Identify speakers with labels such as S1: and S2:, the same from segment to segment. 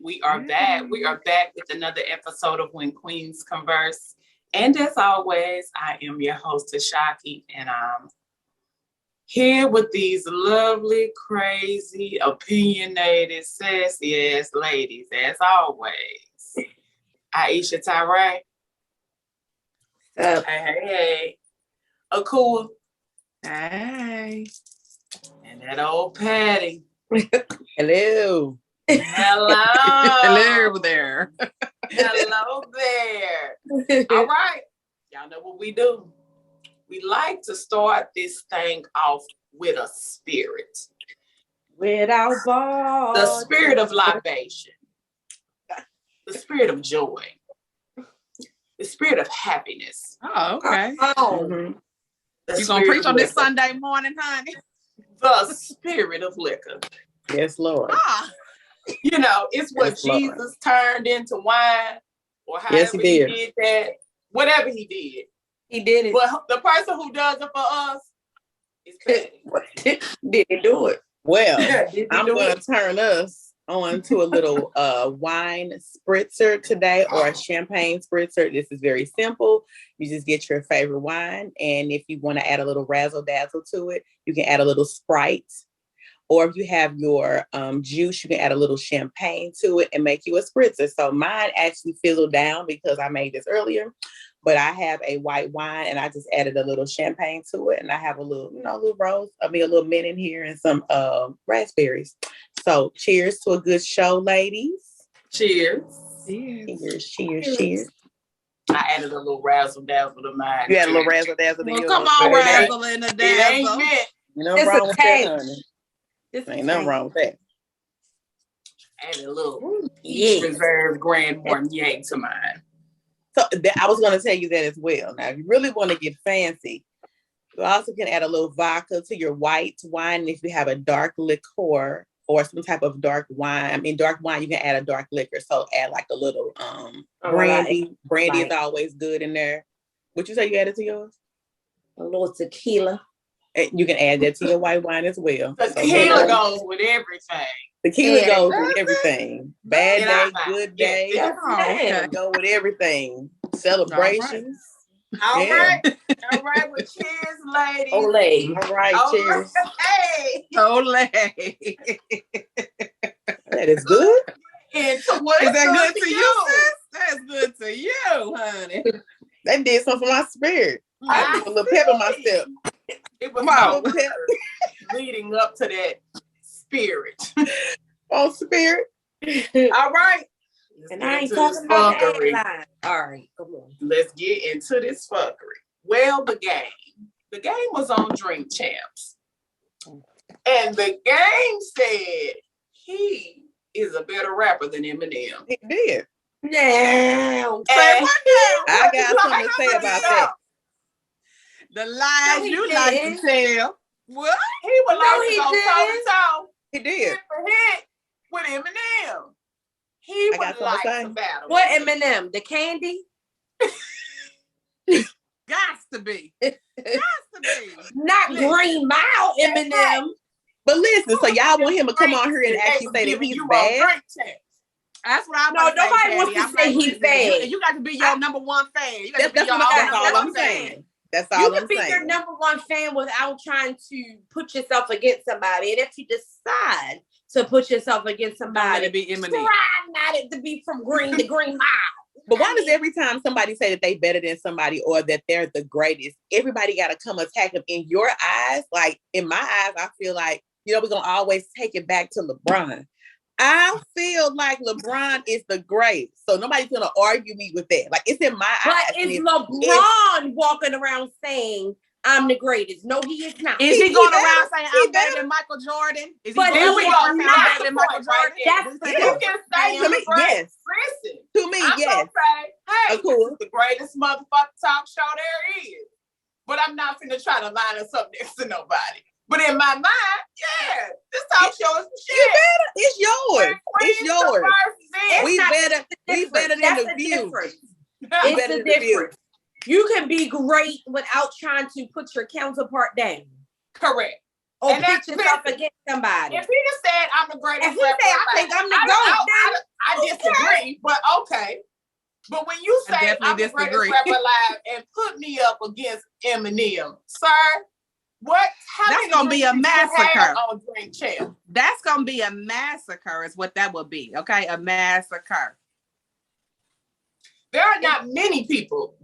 S1: We are back. We are back with another episode of When Queens Converse. And as always, I am your host, Ashaki, and I'm here with these lovely, crazy, opinionated, sassy ass ladies, as always. Aisha Tyree. Hey. Akua.
S2: Hey.
S1: And that old Patty.
S3: Hello.
S2: Hello there.
S1: Hello there. All right. Y'all know what we do. We like to start this thing off with a spirit.
S3: Without balls.
S1: The spirit of libation. The spirit of joy. The spirit of happiness.
S2: Oh, okay.
S3: Mm-hmm.
S2: You gonna preach on this Sunday morning, honey?
S1: The spirit of liquor.
S3: Yes, Lord.
S1: You know, it's what
S3: yes,
S1: Jesus
S3: Lord.
S1: turned into wine, or however he did that. Whatever he did.
S3: He did it.
S1: But the person who does it for us is Patty.
S3: Did he do it? Well, I'm going to
S1: it?
S3: turn us on to a little wine spritzer today, or a champagne spritzer. This is very simple. You just get your favorite wine, and if you want to add a little razzle dazzle to it, you can add a little Sprite. Or if you have your juice, you can add a little champagne to it and make you a spritzer. So mine actually fizzled down because I made this earlier, but I have a white wine and I just added a little champagne to it, and I have a little, a little mint in here and some raspberries. So cheers to a good show, ladies.
S1: Cheers.
S3: Cheers.
S1: I added a little razzle dazzle to mine.
S3: You had a little razzle dazzle to yours.
S2: Come on, razzle in the dazzle.
S1: It ain't mint.
S3: Nothing wrong with that, honey. Ain't nothing wrong with that.
S1: Added a little peach reserve Grand Marnier to mine.
S3: So I was going to tell you that as well. Now, if you really want to get fancy, you also can add a little vodka to your white wine. If you have a dark liqueur or some type of dark wine, you can add a dark liquor. So add like a little brandy. Brandy is always good in there. What you say you added to yours?
S4: A little tequila.
S3: You can add that to your white wine as well.
S1: Tequila goes with everything.
S3: Tequila goes with everything. Bad day, good day.
S4: Yeah.
S3: Go with everything. Celebrations.
S1: All right. Well, cheers, ladies.
S4: Olay.
S3: All right, cheers.
S1: Hey.
S2: Olay.
S3: That is good.
S1: And so what
S2: is that good to you, sis? That's good to you, honey.
S3: That did something for my spirit. I put a little pep in my step.
S1: It was leading up to that spirit.
S3: Oh, spirit.
S1: All right.
S4: And I ain't talking about that. All right, come on.
S1: Let's get into this fuckery. Well, the game was on Drink Champs. And the game said he is a better rapper than Eminem.
S3: He did.
S4: No.
S3: I got something to say about that.
S2: The lies you like to tell. What?
S1: He would like to go toe-to-toe.
S3: He did.
S1: Hit with Eminem. He would like to battle.
S4: What Eminem? The candy?
S2: Gots to be.
S4: Not Green Mile Eminem.
S3: But listen, so y'all want him to come on here and actually say that he's bad?
S2: That's what I'm saying.
S4: Nobody wants to say he's bad.
S2: You got to be your number one fan.
S3: That's all I'm saying. That's all I'm saying.
S4: You can be your number one fan without trying to put yourself against somebody. And if you decide to put yourself against somebody, try not to be from green to Green Mile.
S3: But why does every time somebody say that they better than somebody or that they're the greatest, everybody got to come attack them? In your eyes, like in my eyes, I feel like, we're going to always take it back to LeBron. I feel like LeBron is the greatest. So nobody's going to argue me with that. Like, it's in my eyes.
S4: But is LeBron walking around saying, I'm the greatest? No, he is not.
S2: Is he going around saying, I'm better than Michael Jordan? Is he
S4: going
S2: around saying, I'm better than Michael Jordan?
S1: You can say
S3: to me, yes.
S1: Listen,
S3: to me,
S1: I'm
S3: yes.
S1: Gonna say, hey, this is the greatest motherfucking talk show there is. But I'm not finna try to line us up next to nobody. But in my mind, yeah, this talk show is shit.
S3: It's yours. It's yours. We better than the View.
S4: It's the difference. You can be great without trying to put your counterpart down.
S1: Correct.
S4: Or put yourself against somebody.
S1: If he just said, I'm the greatest
S4: rapper, I think I'm the GOAT.
S1: I disagree, but okay. But when you say I'm the greatest rapper alive and put me up against Eminem, sir, what?
S2: That's gonna be a massacre
S1: on Drink Champ.
S2: That's gonna be a massacre, is what that would be. Okay, a massacre.
S1: There are not many people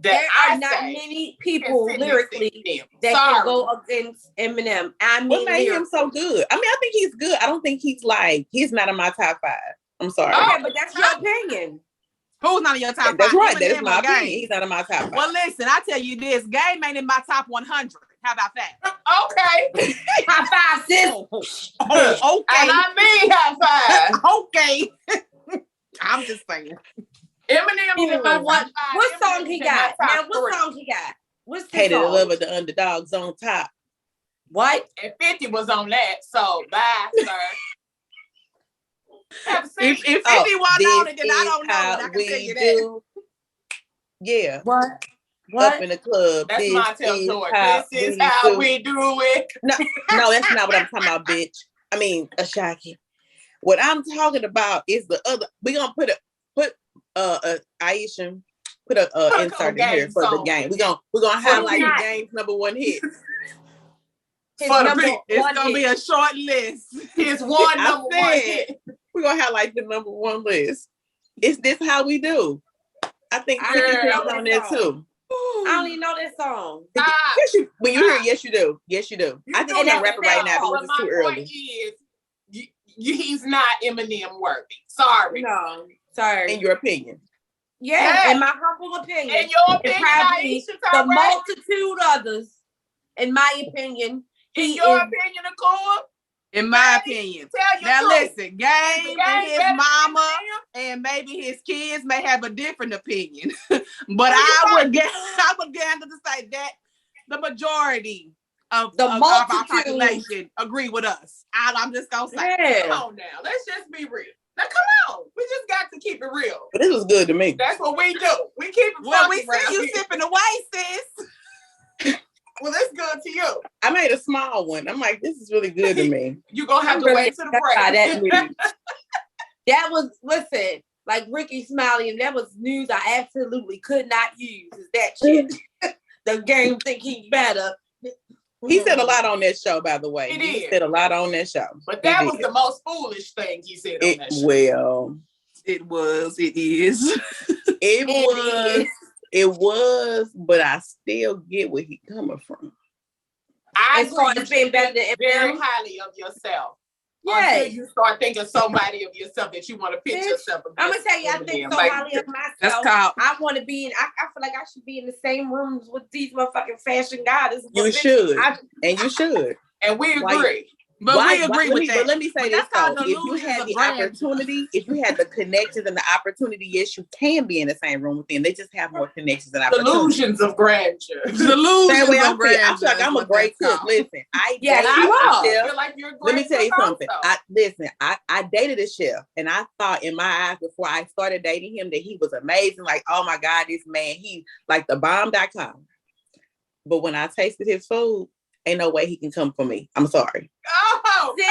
S4: lyrically that can go against Eminem. I mean,
S3: what made him so good? I mean, I think he's good. I don't think he's not in my top 5. I'm sorry.
S4: Okay, but that's your opinion.
S2: Who's not in your top 5?
S3: That's right. That is my opinion. He's not in my top 5.
S2: Well, listen, I tell you this, Game ain't in my top 100. How about that?
S1: Okay.
S4: High 5, sis.
S2: Oh, okay.
S1: And I mean high 5.
S2: Okay. I'm just saying.
S1: Eminem.
S4: What song he got? Now, what song he got? What's the
S3: Hated
S4: song?
S3: the love of the underdogs on top.
S4: What?
S1: And 50 was on that, so bye, sir.
S2: If 50 wasn't on it, then I don't know. I can tell you that.
S3: Yeah.
S4: What?
S3: Up in the club.
S1: That's my tell. This is how we do it.
S3: No, that's not what I'm talking about, bitch. I mean, Ashaki. What I'm talking about is the other. We gonna put Aisha, put a insert in here for the game. We're gonna highlight the game's number 1 hit.
S2: It's gonna be a short list.
S1: His number 1 hit.
S3: We're gonna highlight the number 1 list. Is this how we do? I think Ricky's on there too.
S4: I don't even know that song.
S3: Yes, when you hear it, yes, you do. Yes, you do. I think he's a rapper right now, but it's too early.
S1: He's not Eminem worthy. Sorry.
S4: No, sorry.
S3: In your opinion.
S4: Yeah, in my humble opinion.
S1: In your opinion,
S4: probably the multitude others, in my opinion.
S1: In your opinion, Nicole?
S2: In my opinion. Now listen, Game and his mama and maybe his kids may have a different opinion. But I would gather to say that the majority of our population agree with us. I'm just gonna say.
S4: Yeah.
S1: Come on now. Let's just be real. Now come on. We just got to keep it real.
S3: But this was good to me.
S1: That's what we do. We keep it
S2: well, we see you sipping away, sis.
S1: Well, it's good to you.
S3: I made a small one. I'm like, this is really good to me.
S1: You're going to have to wait to the break.
S4: That was, listen, like Ricky Smiley, and that was news I absolutely could not use. Is that shit. The Game think he's better.
S3: He said a lot on that show, by the way.
S1: He
S3: said a lot on that show.
S1: But that was the most foolish thing he said on that show.
S3: Well,
S2: it is.
S3: It was, but I still get where he's coming from.
S1: I agree. Being better than very highly of yourself. Yeah. Until you start thinking so highly of yourself that you want to pitch yourself.
S4: I'm gonna tell you, I think so highly of myself. I want to be in. I feel like I should be in the same rooms with these motherfucking fashion goddesses.
S3: You should, and you should,
S1: and we agree.
S2: But we agree with that.
S3: But let me say this though: if you had the opportunity, if you had the connections and the opportunity, yes, you can be in the same room with them. They just have more connections and opportunities.
S1: Delusions of grandeur.
S2: Delusions of grandeur.
S3: I feel like I'm a great cook. Listen, I feel like you're a great. Let me tell you something. I dated a chef, and I thought in my eyes before I started dating him that he was amazing. Like, oh my God, this man, he like the bomb.com. But when I tasted his food, ain't no way he can come for me. I'm sorry.
S1: Oh, sis.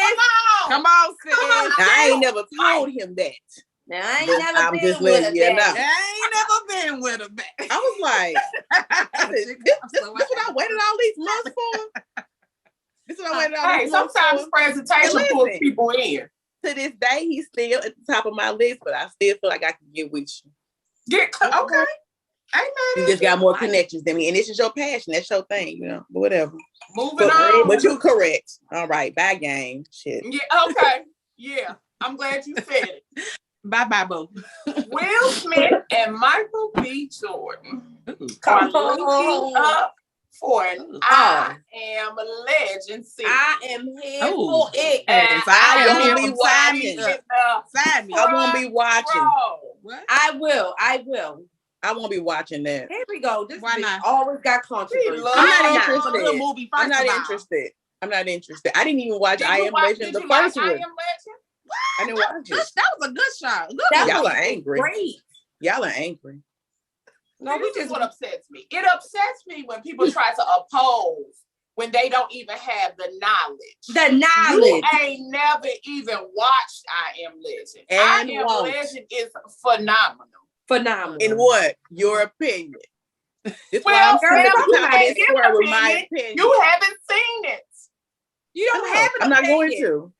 S2: Come on, sis.
S3: I ain't never told him that.
S4: Now, I ain't never been with him.
S2: I ain't never been with him.
S3: I was like, this what I waited all these months for? This is what I waited all these months for?
S1: Sometimes presentation pulls people in.
S3: To this day, he's still at the top of my list, but I still feel like I can get with you.
S1: Okay.
S3: You just got more connections than me, and this is your passion. That's your thing, but whatever.
S1: Moving on.
S3: But you're correct. All right, bye, Game. Shit.
S1: Yeah. Okay. Yeah. I'm glad you said it.
S2: Bye, boo.
S1: Will Smith and Michael B. Jordan are linking up for an I Am a Legend scene.
S4: I am here for it.
S3: And I won't be watching.
S2: I
S3: won't be watching.
S4: What? I will.
S3: I won't be watching that.
S4: Here we go. This
S2: Why not?
S4: Always got controversy.
S3: I'm not interested. I didn't even watch I Am Legend, the first one. I didn't watch it.
S2: That was a good show.
S3: Y'all are angry.
S4: Great.
S3: Y'all are angry.
S1: No, this is what upsets me. It upsets me when people try to oppose when they don't even have the knowledge.
S4: The knowledge.
S1: You ain't never even watched I Am Legend.
S3: And
S1: I Am Legend is phenomenal.
S4: Phenomenal.
S3: In what? Your opinion. That's
S1: Well,
S3: why I'm
S1: girl,
S3: sitting
S1: you
S3: up
S1: can't give an
S3: with my
S1: opinion.
S3: opinion.
S1: You haven't seen it.
S4: You don't have an
S3: I'm not going
S4: opinion.
S3: to.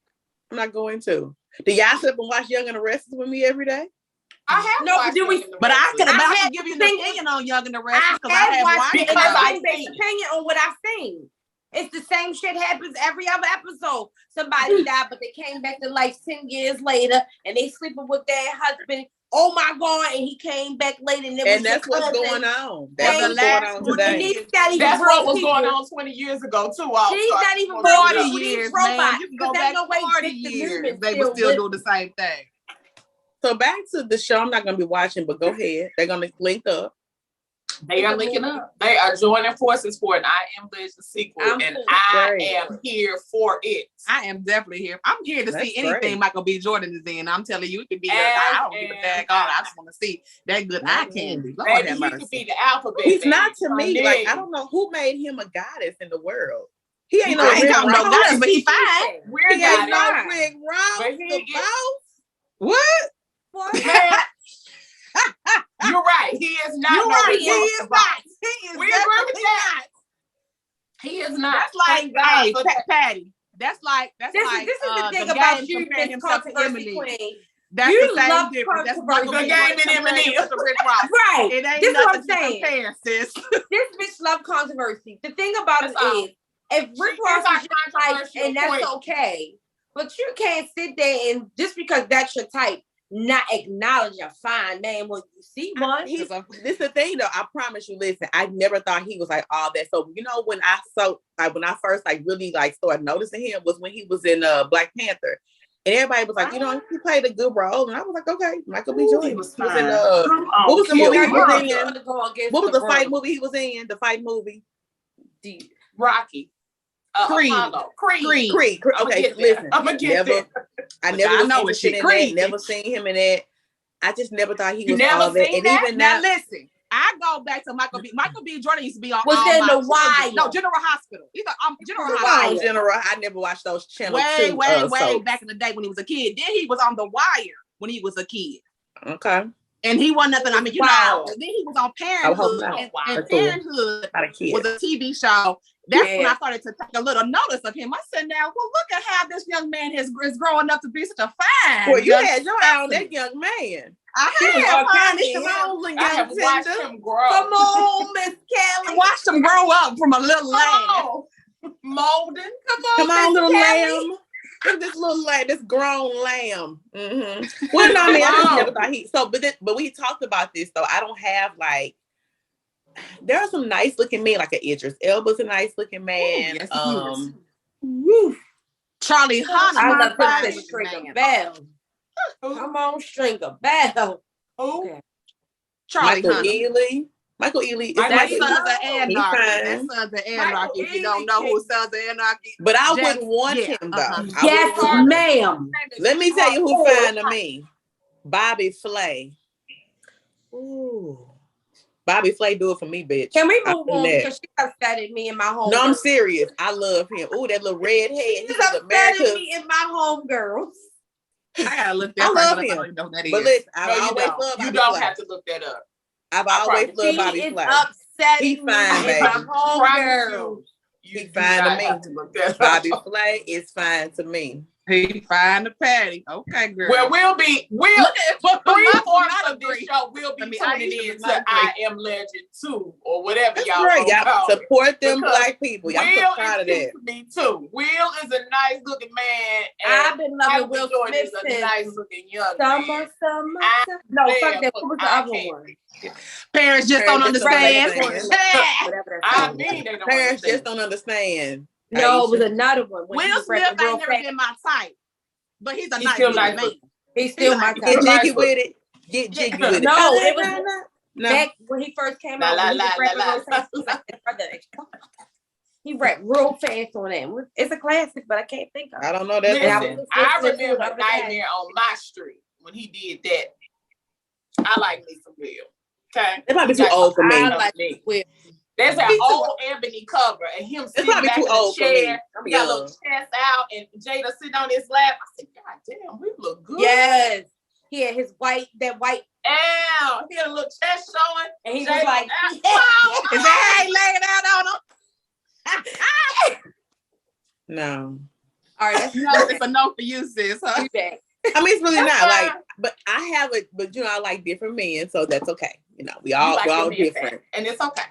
S3: I'm not going to. Do y'all sit up and watch Young and the Restless with me every day?
S1: I have
S4: No,
S1: watched
S4: but do we?
S1: Young and the
S2: But I
S1: Restless.
S2: could have
S4: I
S2: to
S4: had
S2: give you an
S4: seen-
S2: opinion on Young and the Restless because I
S4: have
S2: have
S4: watched
S2: watched
S4: it,
S2: it.
S4: and
S1: because
S4: I
S1: I
S4: have based
S1: seen it.
S4: opinion on what I've seen. It's the same shit happens every other episode. Somebody died, but they came back to life 10 years later, and they sleeping with their husband. Oh my God! And he came back later, and,
S3: That's what's going on. That's
S4: Thank
S3: what's going on
S2: you.
S3: today.
S4: He's not even
S1: That's what was
S4: real
S1: going
S4: people.
S1: on 20 years ago too.
S4: She's not even
S2: 40
S4: real.
S2: years,
S4: These
S2: man.
S4: robots,
S2: You can
S4: 'cause
S2: go
S4: there's
S2: back
S4: no way
S2: 40
S4: Victor
S2: years.
S4: Newman
S2: They would still do the same thing.
S3: So back to the show. I'm not going to be watching, but go ahead. They're going to link up.
S1: They are linking up. They are joining forces for an I Am Legend sequel, and I am here for it.
S2: I am definitely here. I'm here to see anything
S3: great.
S2: Michael B. Jordan is in. I'm telling you, it could be. I don't give a dag on. I just want to see that good eye candy. Lord
S1: Maybe
S2: have
S1: he
S2: mercy.
S1: could be the alphabet.
S3: He's
S1: baby.
S3: not to me.
S1: Honey.
S3: Like, I don't know who made him a goddess in the world. He ain't no
S2: I ain't
S3: Rick
S2: counting no
S3: Ross.
S2: goddess, but he fine.
S1: We're
S3: He ain't no
S1: not.
S3: Rick Ross.
S1: But he
S3: The
S1: is-
S3: boss.
S2: What?
S1: Man, you're right. He is not.
S2: You're
S1: no
S2: right.
S1: Rick
S2: He
S1: Ross
S2: is
S1: the boss.
S2: not. He is
S1: We agree with
S2: definitely
S1: that. He is not.
S2: That's like,
S1: Thank God
S2: hey,
S1: for that.
S2: Patty. That's like
S4: This is the thing
S2: the
S4: about
S2: game
S4: you,
S2: comparing
S4: Miss
S2: himself to
S4: Controversy
S2: Emily.
S4: Queen.
S2: That's
S4: You
S2: the same
S4: love
S2: difference. That's
S4: controversy.
S2: Michael
S1: The
S2: B.
S1: game
S2: Jordan
S1: and
S2: comparing
S1: Eminem.
S2: himself to Rick Ross.
S4: Right.
S2: It ain't
S4: This is what
S2: nothing
S4: I'm
S2: to
S4: saying.
S2: compare, sis.
S4: This bitch love controversy. The thing about
S1: That's
S4: it
S1: all.
S4: is, if Rick
S1: She
S4: Ross
S1: is our
S4: is your type,
S1: controversial
S4: and that's
S1: queen.
S4: okay, but you can't sit there and just because that's your type, not acknowledge a fine man when you see one.
S3: This is the thing though. I promise you, listen, I never thought he was like all that. So you know, when I first really started noticing him was when he was in Black Panther. And everybody was like, you know, he played a good role. And I was like, okay, Michael B. Jordan.
S1: He was
S3: He was
S1: fine.
S3: in
S1: What
S3: was the movie he was in?
S4: What
S3: What was the fight movie he was in? The fight movie?
S1: Rocky.
S2: Creed.
S1: Apollo.
S3: Creed. Okay, listen.
S1: I'm gonna get there.
S3: I never
S2: I
S3: was
S2: know it's
S3: interested in
S2: Creed.
S3: that. Never seen him in that. I just never thought he
S1: You
S3: was
S1: never
S3: all that.
S1: seen
S3: And
S1: that?
S3: even
S2: Now
S3: now,
S2: listen, I go back to Michael B. Michael B. Jordan used to be on
S4: Was
S2: All
S4: in
S2: My
S4: The
S2: Children.
S4: Wire.
S2: No, General Hospital. Either General
S4: The
S2: Hospital.
S4: Wire.
S3: General, I never watched those channel
S2: Way
S3: 2
S2: way back in the day when he was a kid. Then he was on The Wire when he was a kid.
S3: Okay.
S2: And he wasn't nothing. I mean, you
S4: Wow.
S2: know. Then he was on
S3: I hope
S2: Parenthood,
S3: not.
S2: and
S3: That's cool.
S2: Parenthood
S3: Not a kid.
S2: was a TV show. That's when
S4: Yeah.
S2: I started to take a little notice of him. I said, "Now, well, look at how this young man is growing up to be such a fine."
S3: Well, you
S2: young
S3: had your eye on
S2: specimen."
S3: that young man.
S2: I
S3: He was
S2: have,
S3: all kind
S2: honey.
S3: of strong,
S1: I have watched him grow.
S4: Come on, Miss Kelly.
S2: Watched him grow up from a little lamb.
S1: Oh, Molden.
S3: Come on,
S4: Miss
S3: little
S4: Kelly.
S3: lamb. Look at this little this grown lamb. Mm-hmm. Well, no, I mean, I just never thought he. So, but we talked about this though. I don't have there are some nice looking men, like an Idris Elba's a nice looking man.
S2: Yes, he is.
S3: Woo.
S2: Charlie Hunnam.
S4: I love
S2: my
S4: to
S2: favorite
S4: string a
S2: man.
S4: bell. Come on, string a bell.
S1: Who?
S4: Okay.
S2: Charlie
S3: Michael
S2: Hunnam.
S3: Ealy. Michael Ealy. Is
S1: Michael
S2: That's
S3: Michael
S2: Sons
S3: Ealy.
S2: of Anarchy.
S3: fine.
S2: That's Sons of
S4: Michael
S2: Anarchy. If you don't
S4: Ealy
S2: know who
S4: can-
S2: Sons of Anarchy,
S3: But I
S2: Jack-
S3: wouldn't want
S2: yeah,
S3: him though.
S2: uh-huh.
S3: I
S4: Yes,
S3: wouldn't want him.
S4: ma'am.
S3: Let me tell you who fine to me. Bobby Flay. Ooh. Bobby Flay do it for me, bitch.
S4: Can we
S3: I
S4: move
S3: do
S4: on?
S3: that.
S4: Because she upset me in my home.
S3: No, I'm serious. I love him. Ooh, that little red head.
S4: She's
S3: He's
S4: upset
S3: America's.
S4: me in my home, girls.
S2: I gotta look
S3: I
S2: that
S3: love
S2: person up. I
S3: him.
S2: don't even know who that is.
S3: But listen,
S1: No,
S3: I've
S1: you
S3: always
S1: don't.
S3: loved Bobby
S1: You don't
S3: Flay.
S1: have to look that up.
S3: I've
S1: I
S3: always
S1: promise.
S3: loved
S4: She
S3: Bobby
S4: is
S3: Flay.
S4: upsetting
S3: He
S4: me
S3: fine,
S4: in
S3: baby.
S4: my home,
S1: Promise
S4: girls.
S1: you
S3: He
S1: do
S3: fine to
S1: not
S3: me.
S1: have to look that up.
S3: Bobby Flay is fine to me.
S2: He find the patty. Okay, girl.
S1: Well, we'll 3/4 of this show will be
S2: I mean,
S1: tuning
S2: Aisha
S1: in
S2: is
S1: to
S2: not
S1: I Am Legend 2 or whatever
S3: That's
S1: y'all
S3: right.
S1: gonna
S3: Y'all
S1: call it.
S3: support them
S1: Because
S3: black people. I'm so
S1: Will
S3: proud of
S1: is
S3: that.
S1: cute to me too. Will is a nice looking man,
S4: I've
S1: and
S4: been
S1: Michael
S4: loving
S1: B.
S4: Will
S1: Jordan
S4: Smith
S1: is a
S4: since
S1: nice looking young
S4: summer.
S1: man.
S4: No,
S1: there
S4: fuck that.
S1: for
S4: What was the
S1: eye
S4: other
S1: candy.
S4: one?
S2: Parents just don't
S3: Parents just don't
S2: understand.
S3: understand.
S4: Whatever that
S1: I
S4: song
S1: mean,
S4: was.
S1: they don't
S3: Parents just
S1: understand.
S3: don't understand.
S4: No, it was
S3: Aisha.
S4: another one. When he
S2: Will
S4: was
S2: Smith
S4: rapping real
S2: ain't never
S4: fast.
S2: been my type, but he's a
S1: He's
S2: nice
S1: still
S2: looking
S1: nice
S2: man.
S1: looking.
S4: He's still my
S3: Get
S4: type.
S3: jiggy with it. Get jiggy with it.
S4: No, it was
S3: no.
S4: back when he first came
S1: La,
S4: out.
S1: la,
S4: When he was
S1: la,
S4: rapping
S1: la,
S4: real
S1: la.
S4: fast, he was like, brother, he rapped real fast on that. It's a classic, but I can't think of it.
S3: I don't know that.
S4: Yeah,
S1: Listen,
S3: one.
S1: I
S4: listening to it
S1: remember
S4: the other day.
S1: Nightmare on My Street when he did that. I like me some Will. Okay,
S3: They might be too old for me.
S4: I like Will.
S1: There's an old ebony cover and him sitting back in the chair. He got a little chest out and Jada sitting on his lap. I said, God damn, we look good.
S4: Yes. He had his white.
S1: Ow, he had a little chest showing.
S4: And he was like,
S2: his hair ain't laying out on him.
S3: No.
S4: All right,
S2: it's a no for you, sis, huh?
S3: I mean, it's really not like, but I have it, but I like different men, so that's okay. We all different.
S1: And it's okay.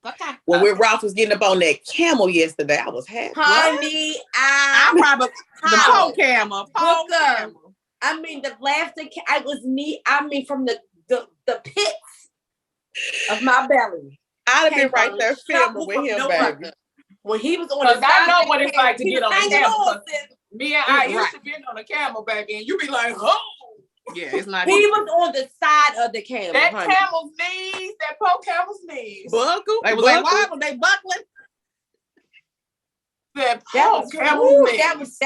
S2: Okay.
S3: When Ross was getting up on that camel yesterday, I was happy.
S4: Honey,
S2: I'm probably the pole camel.
S4: I mean, the laughter. I was me. I mean, from the pits of my belly.
S3: I'd have been right there filming with him, baby.
S4: When he was on the side,
S1: I know what it's like to get on the camel. Me and I used to be on the camel, baby, and you be like, oh.
S2: Yeah, it's not.
S4: He was on the side of the camel.
S1: That camel's knees, that poor camel's knees.
S3: Buckle.
S2: They was like, why were they buckling?
S1: That poor camel's knees.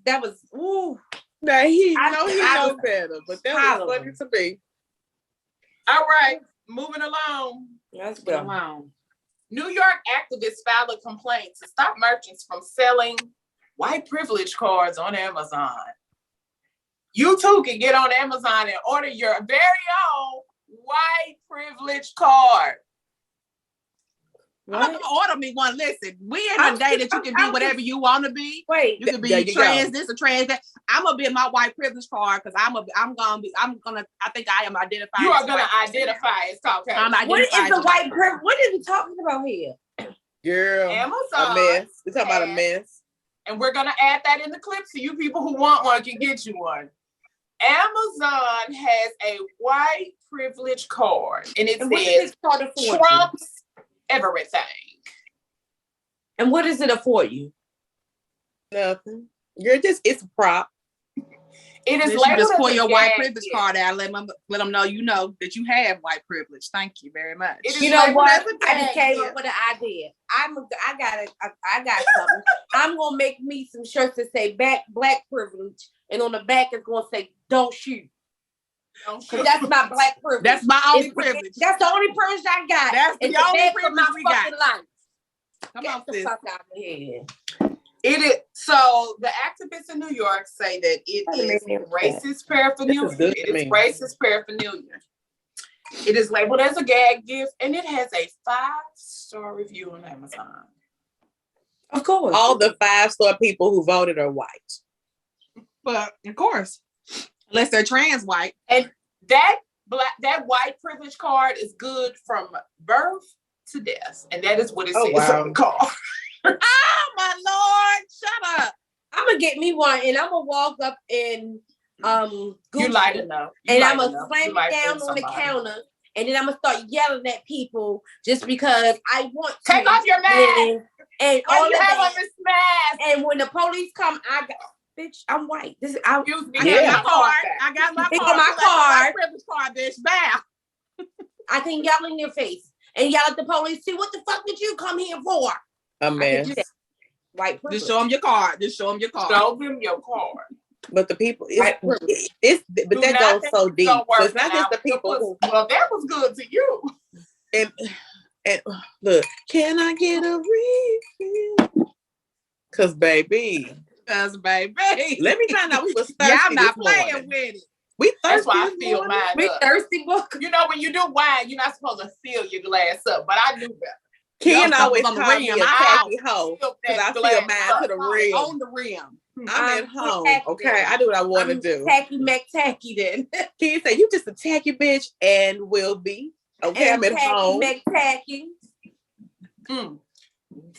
S4: That was. Ooh.
S3: Now he knows better, but that was funny to me.
S1: All right, moving along.
S4: Let's go along.
S1: New York activists filed a complaint to stop merchants from selling white privilege cards on Amazon. You too can get on Amazon and order your very own white privilege card.
S2: I'm gonna order me one. Listen, we in a day that you can be whatever you want to be.
S4: Wait,
S2: you can be trans this or trans that. I'm gonna be in my white privilege card because I think I am identified.
S1: You are gonna identify as Caucasian.
S4: What is the white privilege? What are we talking about here?
S3: Girl,
S1: Amazon.
S3: A mess. We're talking about a mess.
S1: And we're gonna add that in the clip so you people who want one can get you one. Amazon has a white privilege card, and it says Trump's everything.
S4: And what does it afford you?
S3: Nothing. It's a prop.
S1: It is
S2: labeled just pull your white privilege card out. Let them know that you have white privilege. Thank you very much.
S4: You know what? I just came up with an idea. I got something. I'm gonna make me some shirts that say black privilege, and on the back it's gonna say "Don't shoot." Because that's my black privilege.
S2: That's my only privilege.
S4: That's the only privilege I got.
S2: That's the only privilege we got.
S4: Life.
S2: Come on, sis.
S4: Fuck out of here.
S1: It is so the activists in New York say that it is racist paraphernalia. It is racist paraphernalia. It is labeled as a gag gift, and it has a 5-star review on Amazon.
S4: Of course,
S3: all the 5-star people who voted are white.
S2: But of course, unless they're trans white,
S1: and that white privilege card is good from birth to death, and that is what it says on the card.
S2: Oh my Lord! Shut up!
S4: I'm gonna get me one, and I'm gonna walk up and
S1: Gucci, you light enough,
S4: and I'm gonna slam it down on the counter, and then I'm gonna start yelling at people just because I want to.
S1: Take off your mask
S4: and
S1: all you have on this mask.
S4: And when the police come, bitch, I'm white.
S2: I got my card. I got my card.
S4: My card.
S2: Privilege card, bitch. Bow.
S4: I can yell in your face and yell at the police. See what the fuck did you come here for?
S3: A mess.
S4: White privilege.
S2: Just show them your card.
S1: Show them your card.
S3: But the people, that goes so deep. So it's not just the people who.
S1: Well, that was good to you.
S3: And look, can I get a refill? Cause baby.
S2: Let
S3: me find out we was thirsty.
S2: Yeah, I'm not playing with it.
S3: We thirsty.
S1: That's why I feel mine.
S4: We thirsty, book.
S1: You know, when you do wine, you're not supposed to fill your glass up, but I knew better.
S3: Ken always call me a tacky hoe because I feel mine to the rim.
S2: On the rim.
S3: I'm at home. Okay, I do what I want to do.
S4: Tacky McTacky then.
S3: Ken say, you just a tacky bitch and will be. Okay,
S4: and
S3: I'm at home.
S4: McTacky.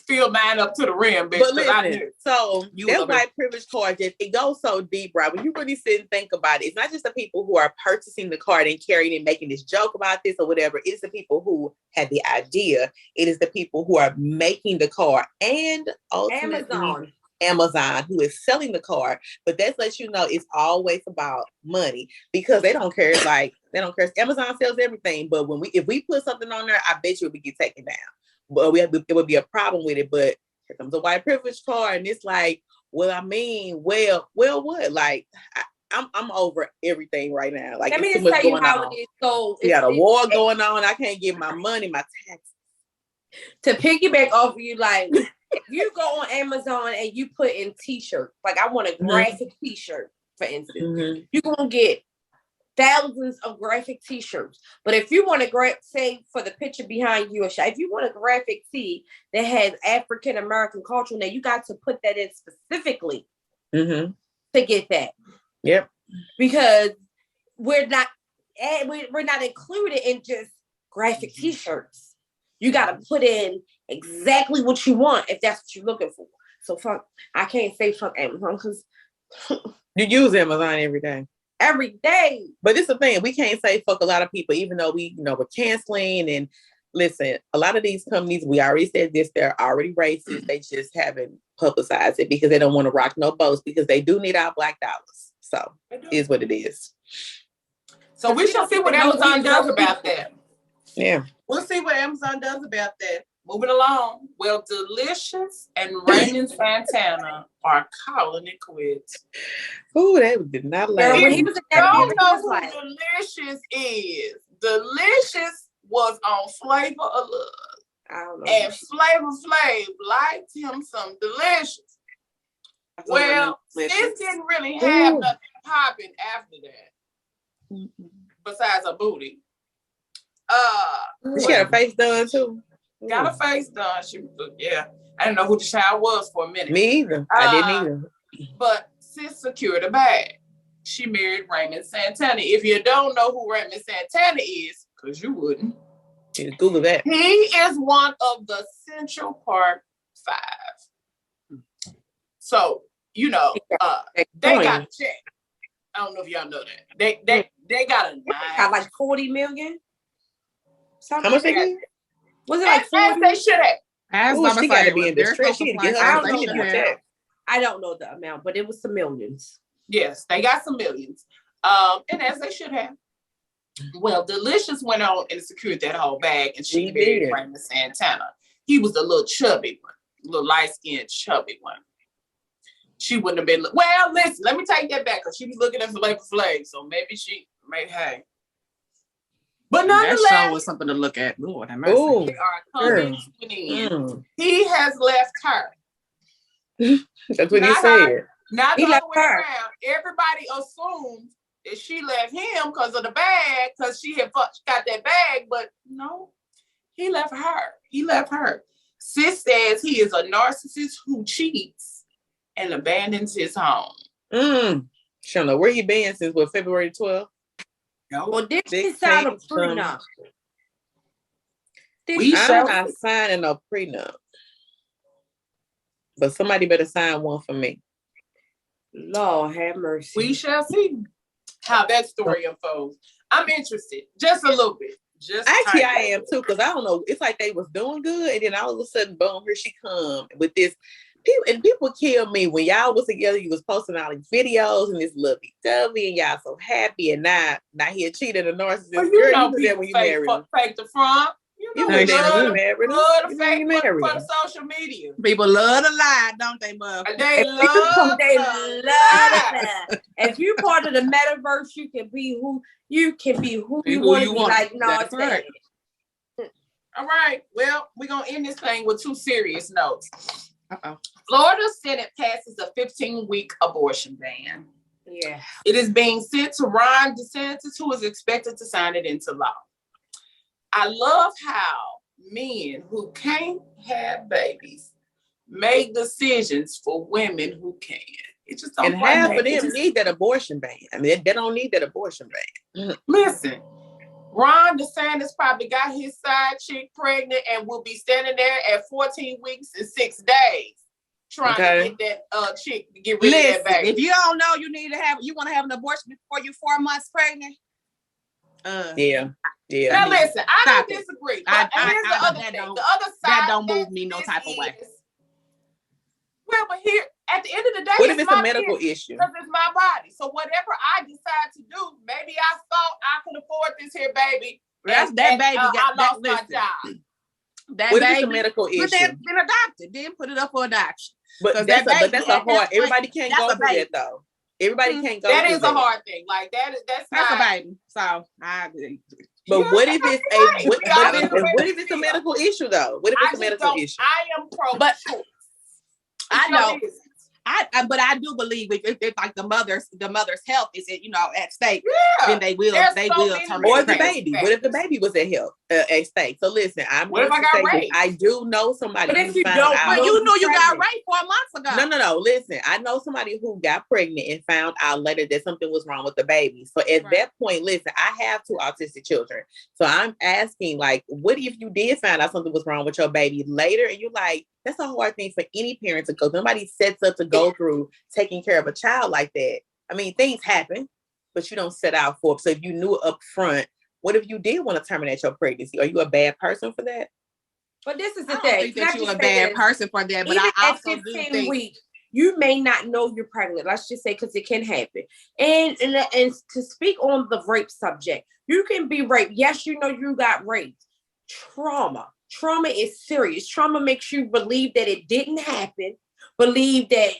S1: Fill mine up to the rim, bitch.
S3: But listen, so that white privilege card, it goes so deep, right? When you really sit and think about it, it's not just the people who are purchasing the card and carrying it, making this joke about this or whatever. It's the people who had the idea. It is the people who are making the card and ultimately Amazon who is selling the card. But that lets you know it's always about money because they don't care. They don't care. Amazon sells everything, but if we put something on there, I bet you it would get taken down. But it would be a problem with it. But here comes a white privilege card, and it's like, well, I mean, well, what? Like, I'm over everything right now. Like,
S4: let me just tell you how it is. So
S3: we got a war going on. I can't get my money, my taxes.
S4: To piggyback off of you, like if you go on Amazon and you put in t-shirt, like I want a graphic t-shirt, for instance, you're gonna get thousands of graphic t-shirts. But if you want to say for the picture behind you, if you want a graphic tee that has African American culture in there, you got to put that in specifically to get that.
S3: Yep.
S4: Because we're not included in just graphic t-shirts. You got to put in exactly what you want if that's what you're looking for. So I can't say fuck Amazon because
S3: you use Amazon every day.
S4: Every day.
S3: But it's the thing, we can't say fuck a lot of people, even though we're canceling. And listen, a lot of these companies, we already said this, they're already racist. They just haven't publicized it because they don't want to rock no boats because they do need our Black dollars. So it is what it is.
S1: So we shall see what Amazon does about that.
S3: Yeah.
S2: We'll see what Amazon does about that.
S1: Moving along. Well, Delicious and Raymond Santana are calling it quits.
S3: Ooh, they did not like
S1: it.
S4: When he was in that
S1: don't know who like... Delicious is. Delicious was on Flavor of Love.
S4: I don't know.
S1: And Flavor Flav liked him some Delicious. Well, this didn't really have nothing popping after that. Besides a booty.
S3: She got her face done too.
S1: Got her face done. She I didn't know who the child was for a minute.
S3: Me either. I didn't either.
S1: But sis secured a bag. She married Raymond Santana. If you don't know who Raymond Santana is, because you wouldn't.
S3: You Google that.
S1: He is one of the Central Park Five. So, they got a check. I don't know if y'all know that. They got a
S4: got like 40 million.
S3: Something. How much they get?
S4: Was it like 40?
S1: They should have.
S3: She got to be in distress. She need to get her.
S4: I don't know the amount, but it was some millions.
S1: Yes, they got some millions. And as they should have. Well, Delicious went on and secured that whole bag, and she married Raymond Santana. He was the little chubby one, little light-skinned chubby one. She wouldn't have been. Well, listen, let me take that back because she was looking at Flavor Flav, so maybe hey. But nonetheless,
S2: that show was something to look at. Lord have mercy.
S1: They are coming to an end. He has left her.
S3: That's what he said.
S1: Not the other way around. Everybody assumed that she left him because of the bag, because she had got that bag, but no, he left her. Sis says he is a narcissist who cheats and abandons his home.
S3: She don't know where he been since February 12th.
S1: No.
S4: Well, this is sign a prenup.
S3: I'm not signing a prenup. But somebody better sign one for me.
S4: Lord have mercy.
S1: We shall see how that story unfolds. I'm interested, just a little bit.
S3: Actually, I am too, because I don't know. It's like they was doing good, and then all of a sudden, boom, here she come with this. People kill me when y'all was together. You was posting all these videos and this lovey-dovey, and y'all so happy, and now he cheated a narcissist.
S1: Well, you know, people when you married fake the front. You know, love the social media.
S2: People love to lie, don't they, Buff?
S1: They love
S4: to lie. If you're part of the metaverse, you can be who you want to be. Like, no, it's right.
S1: All right. Well, we're gonna end this thing with two serious notes.
S2: Uh-oh.
S1: Florida Senate passes a 15-week abortion ban.
S4: Yeah.
S1: It is being sent to Ron DeSantis, who is expected to sign it into law. I love how men who can't have babies make decisions for women who can. It just don't.
S3: And half of them need that abortion ban. I mean, they don't need that abortion ban.
S1: Listen, Ron DeSantis probably got his side chick pregnant and will be standing there at 14 weeks and 6 days trying to get that chick to get rid of that baby.
S2: If you don't know you want to have an abortion before you're 4 months pregnant.
S3: Yeah.
S1: Now listen, I don't disagree. But here's the other thing. The other side
S2: that don't move me no type of way.
S1: Well, but here at the end of the day,
S3: what if it's a medical issue?
S1: Because it's my body. So whatever I decide to do, maybe I thought I could afford this here baby.
S2: That's that baby.
S1: I lost my job.
S2: That
S3: what
S2: baby,
S3: if it's a medical issue?
S2: But then adopted. Then put it up for adoption.
S3: But that's a hard. Everybody can't go through that though. Everybody can't go.
S1: That is a hard thing. Like that's
S2: a baby. So I agree.
S3: But what if it's what if it's a medical issue though? What if it's a medical issue?
S1: I am pro-choice.
S2: I know. But I do believe if like the mother's health is at stake, then they will terminate.
S3: Or the baby. What if the baby was at stake? So listen,
S1: what if I got raped?
S3: I do know somebody.
S4: But if you don't,
S2: you knew you got raped 4 months ago.
S3: No. Listen, I know somebody who got pregnant and found out later that something was wrong with the baby. So at that point, listen, I have 2 autistic children. So I'm asking, like, what if you did find out something was wrong with your baby later, and you're like, that's a hard thing for any parent to go. Nobody sets up to go through taking care of a child like that. I mean, things happen, but you don't set out for it. So if you knew it up front, what if you did want to terminate your pregnancy? Are you a bad person for that?
S4: But this is the
S2: thing.
S4: I
S2: think that you're a bad person for that, but
S4: even
S2: I also
S4: at 15
S2: do think
S4: weeks, you may not know you're pregnant. Let's just say, because it can happen. And to speak on the rape subject, you can be raped. Yes, you know you got raped. Trauma is serious. Trauma makes you believe that it didn't happen, believe that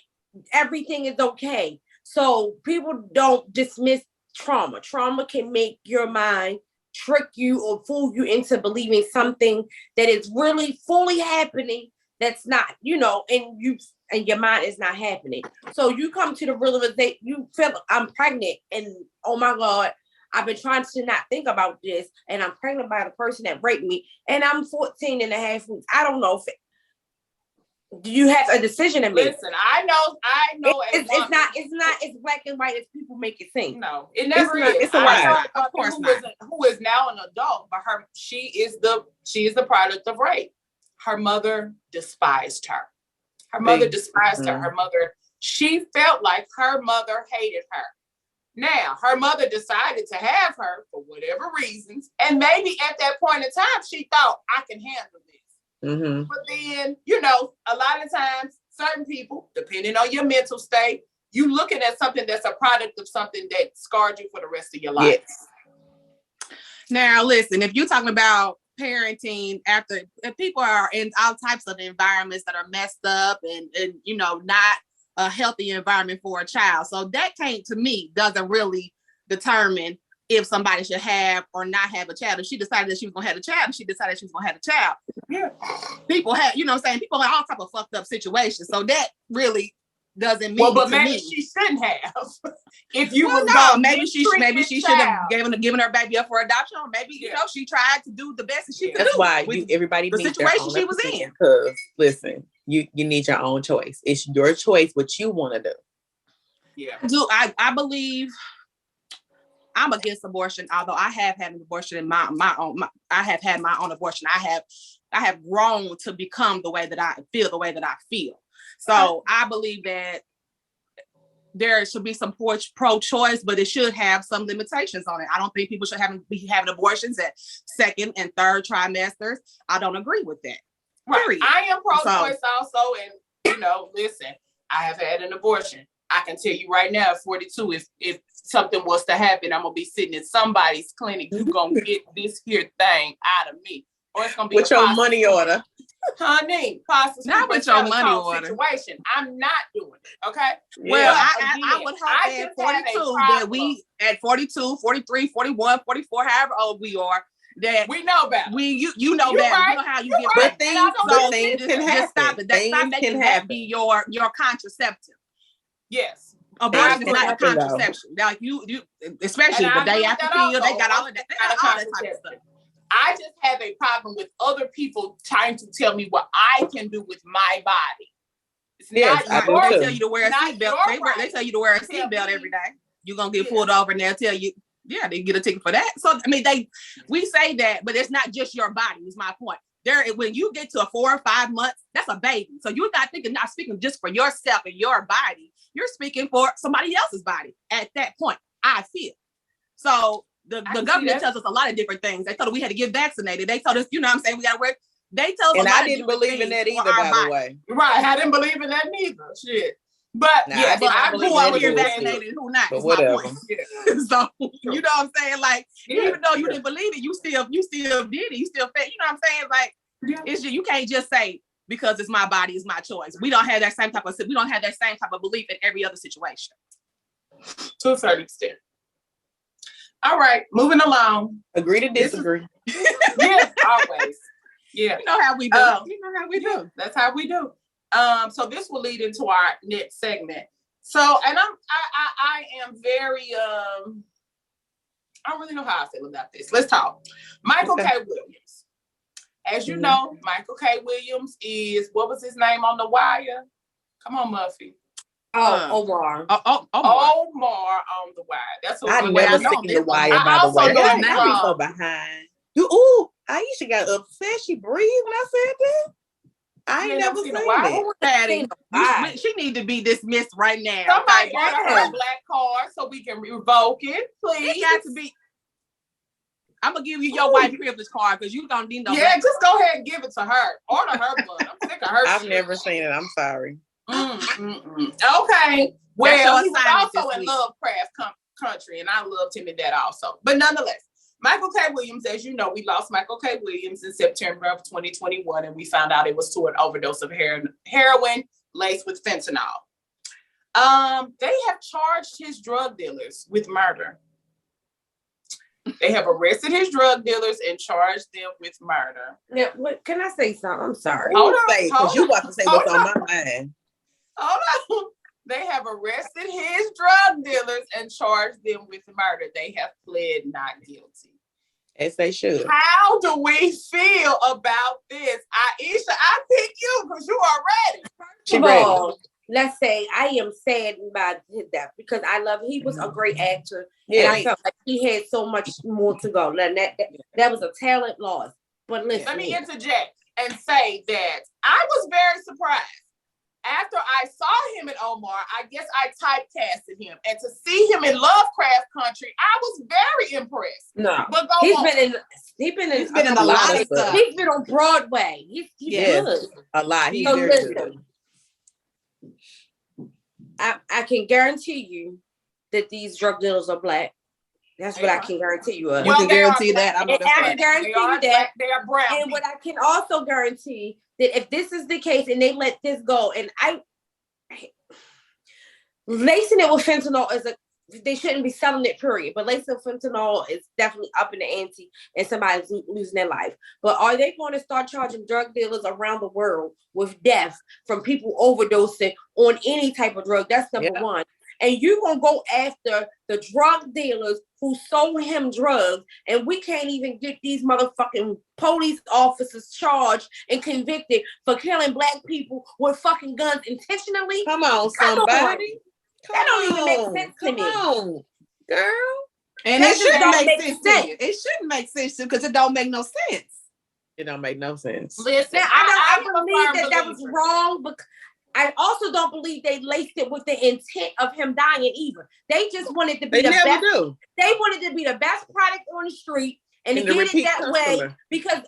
S4: everything is okay. So people don't dismiss trauma. Trauma can make your mind trick you or fool you into believing something that is really fully happening that's not, and your mind is not happening. So you come to the realization, you feel I'm pregnant, and oh my God, I've been trying to not think about this, and I'm pregnant by the person that raped me, and I'm 14 and a half weeks. I don't know do you have a decision to make?
S1: Listen, I know.
S4: It's not as black and white as people make it seem.
S1: No, it never is.
S3: It's a lie.
S1: Of course not. Who is now an adult, but she is the product of rape. Her mother despised her. Her mother despised her. Her mother, she felt like her mother hated her. Now, her mother decided to have her for whatever reasons. And maybe at that point in time, she thought, I can handle this.
S3: Mm-hmm.
S1: But then, a lot of times, certain people, depending on your mental state, you looking at something that's a product of something that scarred you for the rest of your life.
S3: Yes.
S2: Now, listen, if you're talking about parenting if people are in all types of environments that are messed up and not a healthy environment for a child. So that to me, doesn't really determine if somebody should have or not have a child. If she decided that she was going to have a child, she decided she was going to have a child.
S1: Yeah.
S2: People have, people have all type of fucked up situations. So that really doesn't mean.
S1: Well, but maybe she shouldn't have. If you
S2: maybe she should have given her baby up for adoption, or maybe she tried to do the best that she could do.
S3: That's why everybody
S2: the
S3: needs
S2: situation she was in.
S3: Because listen, you need your own choice. It's your choice what you want to do.
S1: Yeah.
S2: I believe I'm against abortion, although I have had an abortion in my own. I have had my own abortion. I have grown to become the way that I feel. So I believe that there should be some pro-choice, but it should have some limitations on it. I don't think people should be having abortions at 2nd and 3rd trimesters. I don't agree with that.
S1: Right. Period. I am pro-choice also, and listen, I have had an abortion. I can tell you right now, at 42, if something was to happen, I'm gonna be sitting in somebody's clinic. You're gonna get this here thing out of me, or it's gonna be
S3: with your money order.
S1: Honey,
S2: not with your money order
S1: situation. I'm not doing it. Okay.
S2: Well, I would hope at 42 that we at 42, 43, 41, 44, however old we are, that
S1: we know better.
S2: You know better.
S1: Right.
S2: You know how you get
S3: but
S2: pregnant.
S3: Things can happen.
S2: Just stop it. Stop making that be your contraceptive.
S1: Yes.
S2: Abortion is not a contraception. Like you especially the day after pill, they got all of that. They got all that type of stuff.
S1: I just have a problem with other people trying to tell me what I can do with my body. It's not
S2: they tell you to wear a seatbelt. They tell you to wear a seatbelt every day. You're gonna get pulled over, and they'll tell you, they get a ticket for that. So I mean, we say that, but it's not just your body. Is my point. When you get to 4 or 5 months, that's a baby. So you're not speaking just for yourself and your body. You're speaking for somebody else's body at that point. I feel so. The government tells us a lot of different things. They told us we had to get vaccinated. They told us, we got to wear. They told us.
S3: And I didn't believe in that either, by the way.
S1: Right, I didn't believe in that neither. Shit. But
S2: who are here vaccinated, who not?
S3: But whatever.
S2: Yeah. So you know what I'm saying? Like, even though you didn't believe it, you still did it. You still felt. You know what I'm saying? Like, it's you can't just say because it's my body, it's my choice. We don't have that same type of belief in every other situation.
S1: to a certain extent. All right, moving along.
S3: Agree to disagree.
S1: Yes, always. Yeah.
S2: You know how we do.
S1: That's how we do. So this will lead into our next segment. So, and I am very I don't really know how I feel about this. Let's talk. Michael K. Williams. As you know, Michael K. Williams is, what was his name on The Wire? Come on, Muffy.
S4: Omar.
S1: Omar on The Wire. That's what
S3: I've never seen The Wire, by the way. I be so behind. Aisha got upset. She breathed when I said that. I ain't never seen it.
S2: Patty, she need to be dismissed right now.
S1: Somebody order her a black card so we can revoke it, please.
S2: It got to be. I'm gonna give you your white privilege card because you don't need no.
S1: Yeah, just go ahead and give it to her. Order her blood. I'm sick of her.
S3: I've never seen it. I'm sorry.
S1: Okay. Well, he was also in Lovecraft Country, and I loved him in that also. But nonetheless, Michael K. Williams, as you know, we lost Michael K. Williams in September of 2021, and we found out it was to an overdose of heroin laced with fentanyl. They have charged his drug dealers with murder. They have arrested his drug dealers and charged them with murder.
S4: Now, can I say something? I'm sorry.
S3: Hold on, because you about to say what's on my mind.
S1: Hold on. They have arrested his drug dealers and charged them with murder. They have pled not guilty.
S3: As they should.
S1: How do we feel about this? Aisha, I pick you because you are ready.
S4: First of all, let's say I am saddened by his death because he was a great actor. Yeah. And I felt like he had so much more to go. That was a talent loss. But listen.
S1: Let me interject and say that I was very surprised. After I saw him in Omar, I guess I typecasted him. And to see him in Lovecraft Country, I was very impressed.
S4: No. But he's been in a lot of stuff. He's been on Broadway. He's good.
S3: A lot. He's very good.
S4: I can guarantee you that these drug dealers are black. That's what I can guarantee you.
S2: You can guarantee that.
S4: I can guarantee you that.
S1: They are brown.
S4: And what I can also guarantee that if this is the case and they let this go, and lacing it with fentanyl they shouldn't be selling it, period. But lacing fentanyl is definitely up in the ante and somebody's losing their life. But are they going to start charging drug dealers around the world with death from people overdosing on any type of drug? That's number one. And you're going to go after the drug dealers who sold him drugs, and we can't even get these motherfucking police officers charged and convicted for killing black people with fucking guns intentionally?
S3: Come on, somebody.
S4: That don't even make sense to me.
S3: Come on, girl.
S2: And it shouldn't make sense to you. It shouldn't make sense to you because it don't make no sense.
S3: It don't make no sense.
S1: Listen,
S4: I believe that was wrong, but I also don't believe they laced it with the intent of him dying either. They just wanted to be the best. They wanted to be the best product on the street and to get it that way because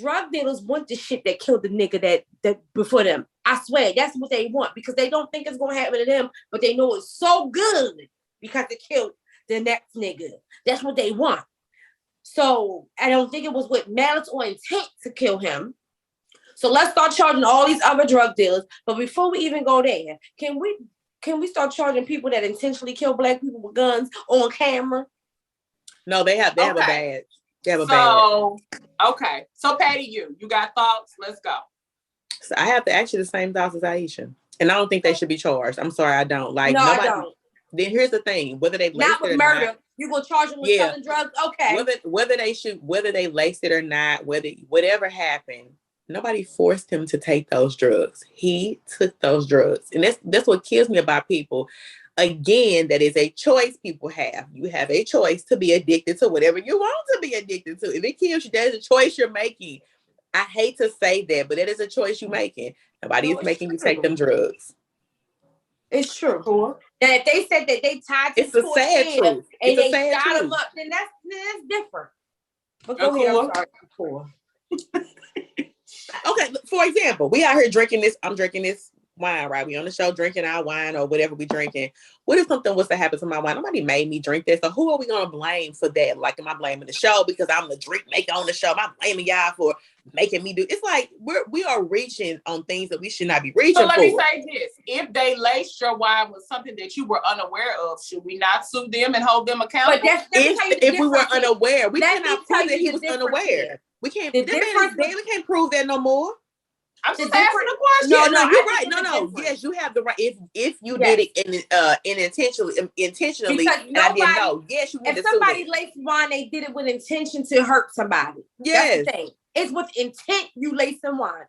S4: drug dealers want the shit that killed the nigga that before them. I swear, that's what they want because they don't think it's going to happen to them, but they know it's so good because it killed the next nigga. That's what they want. So I don't think it was with malice or intent to kill him. So let's start charging all these other drug dealers. But before we even go there, can we start charging people that intentionally kill black people with guns on camera?
S3: No, they have a badge. They have a badge.
S1: Okay. So Patty, you got thoughts? Let's go.
S3: So I have to ask you the same thoughts as Aisha. And I don't think they should be charged. I'm sorry, I don't.
S4: I don't.
S3: Then here's the thing: whether they
S4: not with murder, you gonna charge them with selling drugs? Okay.
S3: Whether they laced it or not, whatever happened, nobody forced him to take those drugs. He took those drugs, and that's what kills me about people. Again, that is a choice people have. You have a choice to be addicted to whatever you want to be addicted to. If it kills you, that is a choice you're making. I hate to say that, but that is a choice you're making. Nobody is making you take them drugs.
S4: It's true. Cool. And if they said that they tied to
S3: it's a sad truth.
S4: And they shot him up, then that's different. But go ahead. I'm sorry.
S3: Okay, for example, we out here drinking this. I'm drinking this wine, right? We on the show drinking our wine or whatever we drinking. What if something was to happen to my wine? Nobody made me drink that. So who are we gonna blame for that? Like, am I blaming the show because I'm the drink maker on the show? Am I blaming y'all for making me do? It's like we are reaching on things that we should not be reaching
S1: So let
S3: for.
S1: me say this: if they laced your wine with something that you were unaware of, should we not sue them and hold them accountable?
S4: But
S3: if we were unaware, we cannot prove that he was unaware.
S4: Here.
S3: We can't. This man is dead. We can't prove that no more.
S1: I'm just asking a question.
S3: No, you're right. No. Yes, you have the right. If you did it intentionally,
S4: because
S3: and I didn't know. Yes, you.
S4: If somebody laced wine, they did it with intention to hurt somebody.
S3: Yes,
S4: that's the thing. It's with intent. You lace some wine.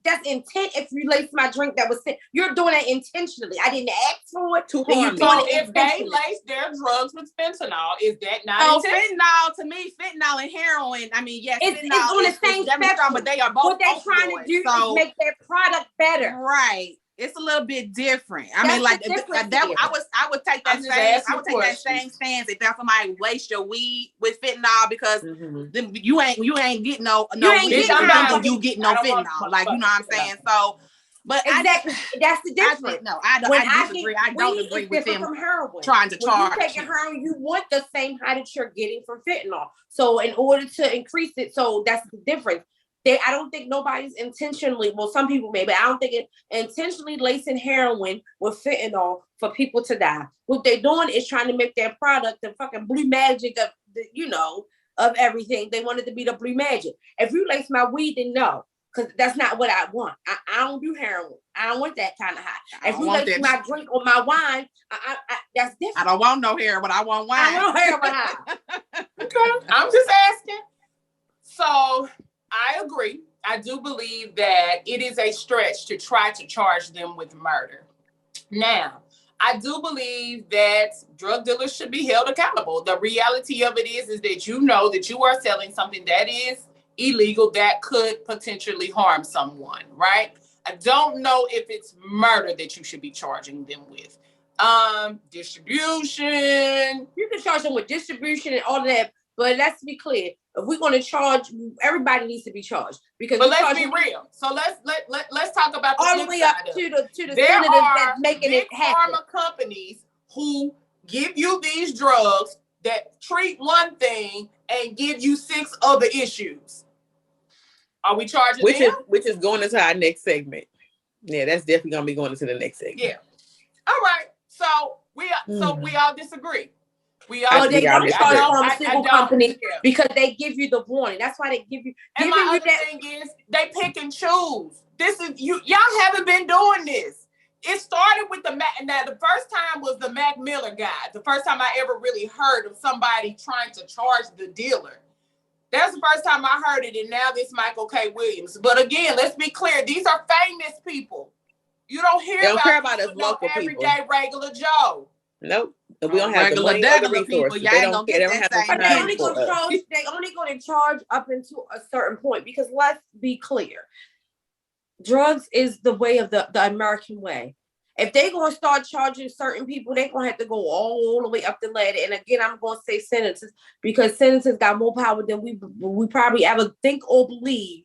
S4: That's intent. If you lace my drink, that was you're doing it intentionally. I didn't ask for it
S3: to harm me.
S1: So if they lace their drugs with fentanyl, is that not
S2: fentanyl? To me, fentanyl and heroin. I mean, yes,
S4: it's on the same spectrum,
S2: but they are both.
S4: What they're trying to do is make their product better.
S2: Right. It's a little bit different. I mean, like that. I would take that same stance if there's somebody waste your weed with fentanyl because then you ain't getting no weed. You get no fentanyl. Like, you know what I'm saying? So, but
S4: exactly that's the difference.
S2: I disagree. I don't agree with them
S4: from heroin.
S2: Trying to charge.
S4: When you taking heroin, you want the same high that you're getting from fentanyl. So in order to increase it, so that's the difference. I don't think nobody's intentionally, well, some people may, but I don't think it intentionally lacing heroin with fentanyl for people to die. What they're doing is trying to make their product the fucking blue magic of of everything. They want it to be the blue magic. If you lace my weed, then no, because that's not what I want. I don't do heroin. I don't want that kind of high. If you lace my drink or my wine, that's different.
S2: I don't want no heroin. I want wine.
S4: I want heroin high.
S1: Okay, I'm just asking. So I agree. I do believe that it is a stretch to try to charge them with murder. Now, I do believe that drug dealers should be held accountable. The reality of it is that you know that you are selling something that is illegal that could potentially harm someone, right? I don't know if it's murder that you should be charging them with. Distribution.
S4: You can charge them with distribution and all of that, but let's be clear. If we're going to charge, everybody needs to be charged because.
S1: But let's be real. So let's talk about
S4: all the way up to the senators that's making it happen.
S1: Pharma companies who give you these drugs that treat one thing and give you 6 other issues. Are we charging them?
S3: Which is going into our next segment. Yeah, that's definitely going to be going into the next segment.
S1: Yeah. All right. So we all disagree. They don't
S4: charge pharmaceutical companies because they give you the warning. That's why they give you.
S1: And my other thing is they pick and choose. This is y'all haven't been doing this. It started with the Mac. Now the first time was the Mac Miller guy. The first time I ever really heard of somebody trying to charge the dealer. That's the first time I heard it, and now this Michael K. Williams. But again, let's be clear: these are famous people. You don't hear about us local people. Everyday regular Joe.
S3: Nope. We don't have the money or the resources. They don't care. They don't have the
S4: time. They only going to charge up until a certain point because let's be clear. Drugs is the way of the American way. If they're going to start charging certain people, they're going to have to go all the way up the ladder. And again, I'm going to say senators because senators got more power than we probably ever think or believe.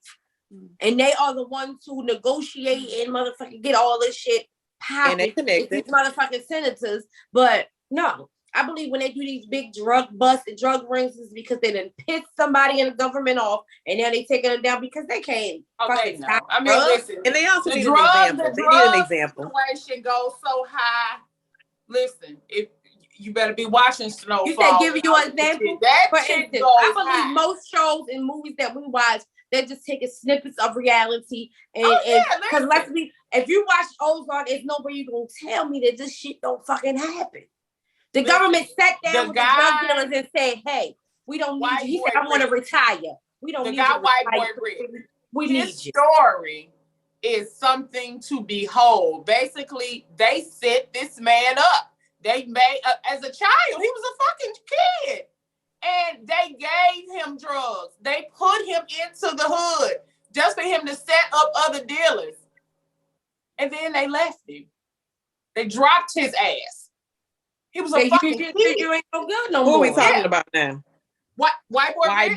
S4: And they are the ones who negotiate and motherfucking get all this shit popping.
S3: And they connected.
S4: These motherfucking senators. But no, I believe when they do these big drug busts and drug rings is because they done pissed somebody in the government off and now they taking them down because they can't fucking stop.
S1: I mean, listen.
S3: And they also need an example. They need an example.
S1: The situation goes so high. Listen, if you better be watching Snowfall.
S4: You said giving you an example? For instance, I believe most shows and movies that we watch, they're just taking snippets of reality. And because if you watch Ozark, it's nobody you gonna tell me that this shit don't fucking happen. The government sat down with the drug dealers and said, "Hey, we don't need you." He said, "I want to retire. We don't need you."
S1: White boy
S4: we need
S1: you. Story is something to behold. Basically, they set this man up. They made as a child, he was a fucking kid. And they gave him drugs. They put him into the hood just for him to set up other dealers. And then they left him. They dropped his ass. He was a fucking kid.
S4: You ain't no good no
S3: more.
S4: Who
S3: are we talking about now?
S1: White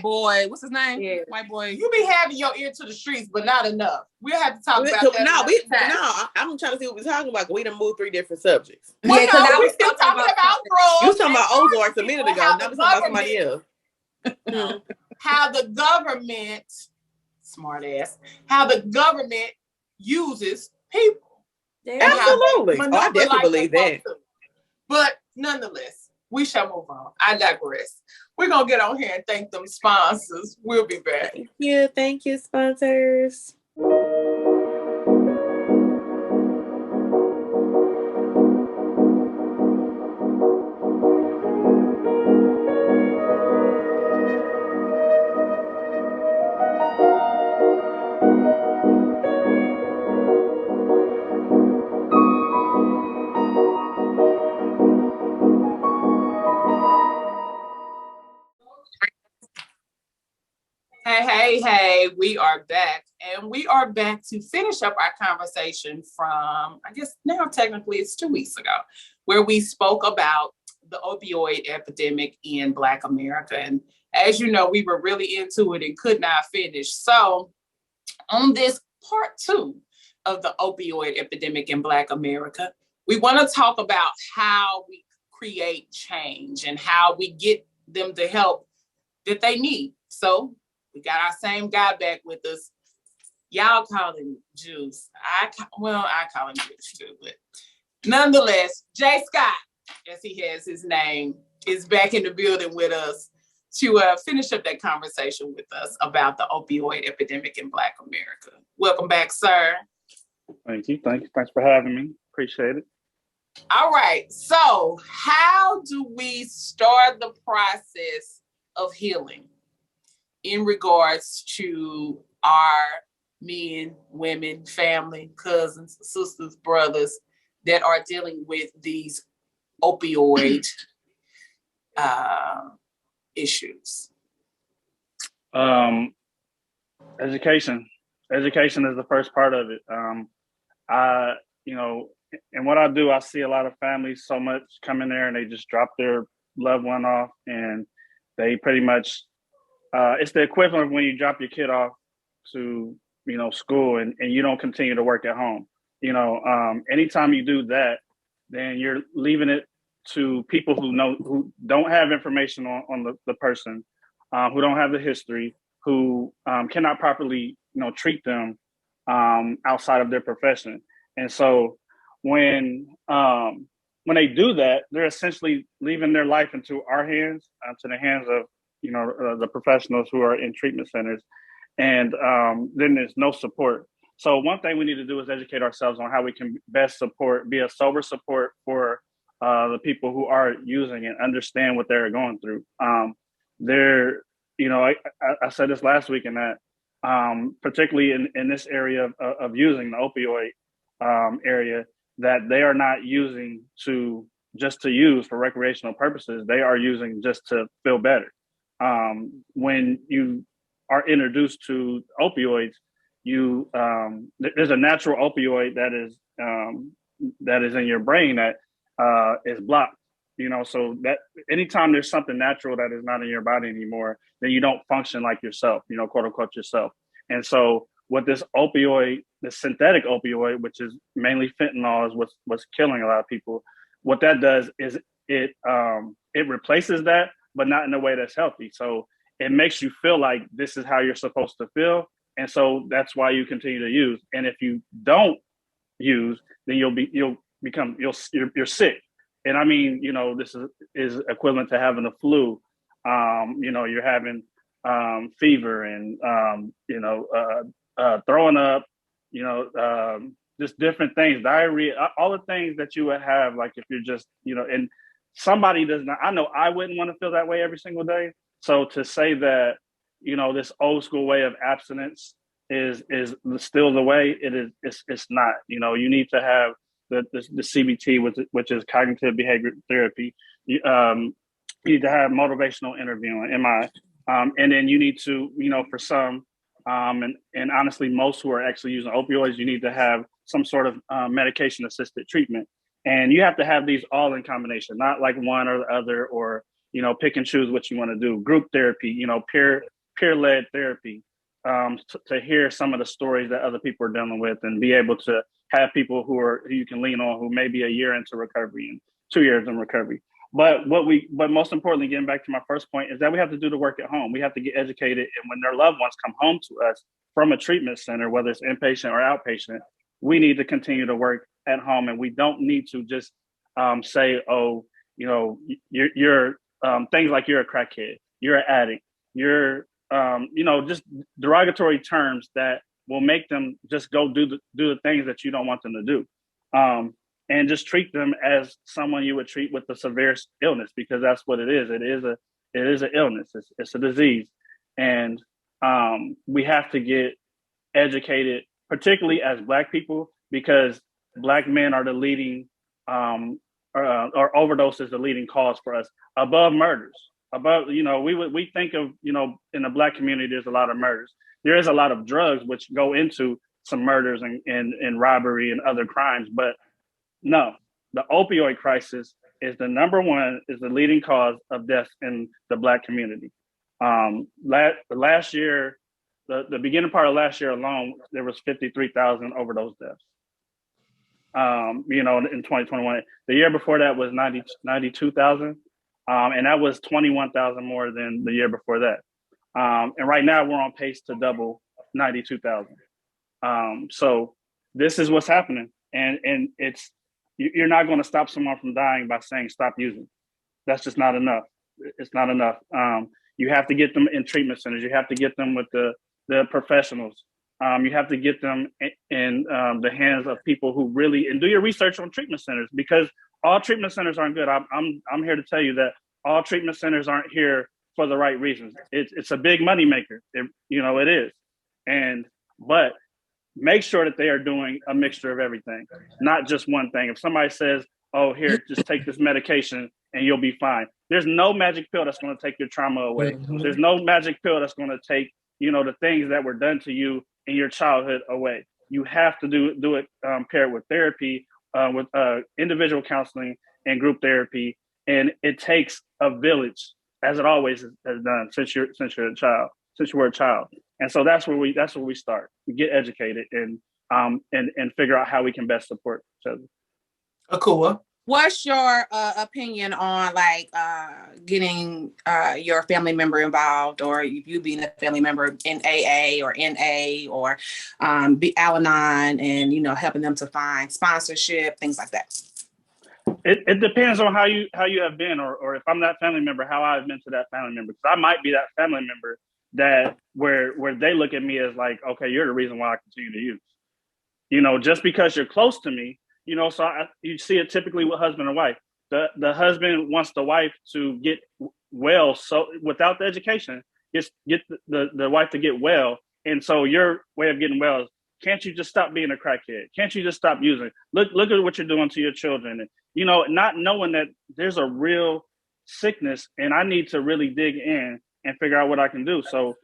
S2: boy, what's his name?
S4: Yeah.
S2: White boy.
S1: You be having your ear to the streets, but not enough. We'll have to talk about that.
S3: I'm trying to see what we're talking about. We done moved 3 different subjects.
S1: Well,
S4: yeah, because
S1: we're still talking about drugs.
S3: You was talking about Ozarks a minute ago. Now we're talking about somebody else.
S1: How the government, smart ass, how the government uses people.
S3: Absolutely. I definitely believe that.
S1: But nonetheless, we shall move on. I digress. We're going to get on here and thank them sponsors. We'll be back.
S3: Thank you, sponsors.
S1: Hey, we are back. And we are back to finish up our conversation from, I guess now technically it's 2 weeks ago, where we spoke about the opioid epidemic in Black America. And as you know, we were really into it and could not finish. So on this part 2 of the opioid epidemic in Black America, we want to talk about how we create change and how we get them the help that they need. So we got our same guy back with us. Y'all call him Juice. I call him Juice too, but nonetheless, Jay Scott, as he has his name, is back in the building with us to finish up that conversation with us about the opioid epidemic in Black America. Welcome back, sir.
S5: Thank you. Thanks for having me. Appreciate it.
S1: All right. So how do we start the process of healing in regards to our men, women, family, cousins, sisters, brothers that are dealing with these opioid issues?
S5: Education is the first part of it. And what I do, I see a lot of families so much come in there and they just drop their loved one off, and they pretty much, it's the equivalent of when you drop your kid off to, school and you don't continue to work at home. Anytime you do that, then you're leaving it to people who don't have information on the person, who don't have the history, who cannot properly, treat them outside of their profession. And so when they do that, they're essentially leaving their life into our hands, to the hands of, the professionals who are in treatment centers. And then there's no support. So one thing we need to do is educate ourselves on how we can best be a sober support for the people who are using and understand what they're going through. I said this last week, in that particularly in this area of using the opioid area, that they are not using just to use for recreational purposes. They are using just to feel better. When you are introduced to opioids, there's a natural opioid that is in your brain that is blocked. So that anytime there's something natural that is not in your body anymore, then you don't function like yourself, quote unquote yourself. And so what this synthetic opioid, which is mainly fentanyl, is what's killing a lot of people. What that does is it replaces that, but not in a way that's healthy. So it makes you feel like this is how you're supposed to feel. And so that's why you continue to use. And if you don't use, then you're sick. And I mean, this is equivalent to having a flu. You're having fever and throwing up, just different things, diarrhea, all the things that you would have, like if you're just, and somebody does not. I know I wouldn't want to feel that way every single day. So to say that, this old school way of abstinence is still the way it is, it's not. You need to have the CBT, which is cognitive behavior therapy. You need to have motivational interviewing, and then you need to, for some, and honestly, most who are actually using opioids, you need to have some sort of medication assisted treatment. And you have to have these all in combination, not like one or the other, or, pick and choose what you want to do. Group therapy, peer-led therapy, to hear some of the stories that other people are dealing with, and be able to have people who you can lean on, who may be a year into recovery and 2 years in recovery. But most importantly, getting back to my first point, is that we have to do the work at home. We have to get educated, and when their loved ones come home to us from a treatment center, whether it's inpatient or outpatient, we need to continue to work at home, and we don't need to just say, oh, you're things like you're a crackhead, you're an addict, you're just derogatory terms that will make them just go do the things that you don't want them to do, and just treat them as someone you would treat with a severe illness, because that's what it is. It is an illness. It's a disease, and we have to get educated, particularly as Black people, because Black men are the leading or overdose is the leading cause for us, above murders. We think of, in the Black community, there's a lot of murders. There is a lot of drugs which go into some murders and robbery and other crimes. But no, the opioid crisis is the leading cause of death in the Black community. Last year, the beginning part of last year alone, there was 53,000 overdose deaths. In 2021, the year before that was 92,000. And that was 21,000 more than the year before that. And right now we're on pace to double 92,000. So this is what's happening. And you're not going to stop someone from dying by saying, stop using. That's just not enough. It's not enough. You have to get them in treatment centers. You have to get them with the professionals. You have to get them in the hands of people who really, and do your research on treatment centers, because all treatment centers aren't good. I'm here to tell you that all treatment centers aren't here for the right reasons. It's a big money maker. It is. But make sure that they are doing a mixture of everything, not just one thing. If somebody says, oh, here, just take this medication and you'll be fine. There's no magic pill that's going to take your trauma away. Mm-hmm. There's no magic pill that's going to take, the things that were done to you in your childhood away. You have to do it paired with therapy, with individual counseling and group therapy. And it takes a village, as it always has done since you were a child. And so that's where we start. We get educated and figure out how we can best support each other.
S1: Akua,
S2: what's your opinion on getting your family member involved, or you being a family member in AA or NA or be Al-Anon, and helping them to find sponsorship, things like that?
S5: It depends on how you have been, or if I'm that family member, how I've been to that family member. Because I might be that family member that where they look at me as like, okay, you're the reason why I continue to use. Just because you're close to me, so you see it typically with husband and wife. The husband wants the wife to get well, so without the education, get the wife to get well. And so your way of getting well is, can't you just stop being a crackhead? Can't you just stop using? Look at what you're doing to your children. And, not knowing that there's a real sickness and I need to really dig in and figure out what I can do. So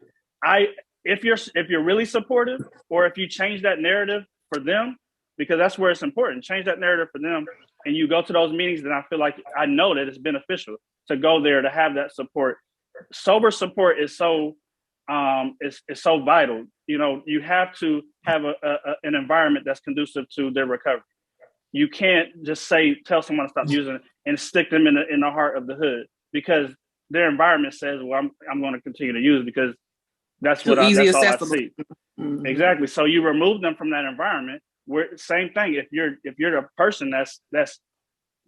S5: if you're really supportive, or if you change that narrative for them, because that's where it's important, change that narrative for them, and you go to those meetings, then I feel like I know that it's beneficial to go there, to have that support. Sober support is so it's so vital. You have to have an environment that's conducive to their recovery. You can't just tell someone to stop using it and stick them in the heart of the hood, because their environment says, well, I'm going to continue to use because that's what that's all I see. Mm-hmm. Exactly. So you remove them from that environment. Where same thing. If you're a person that's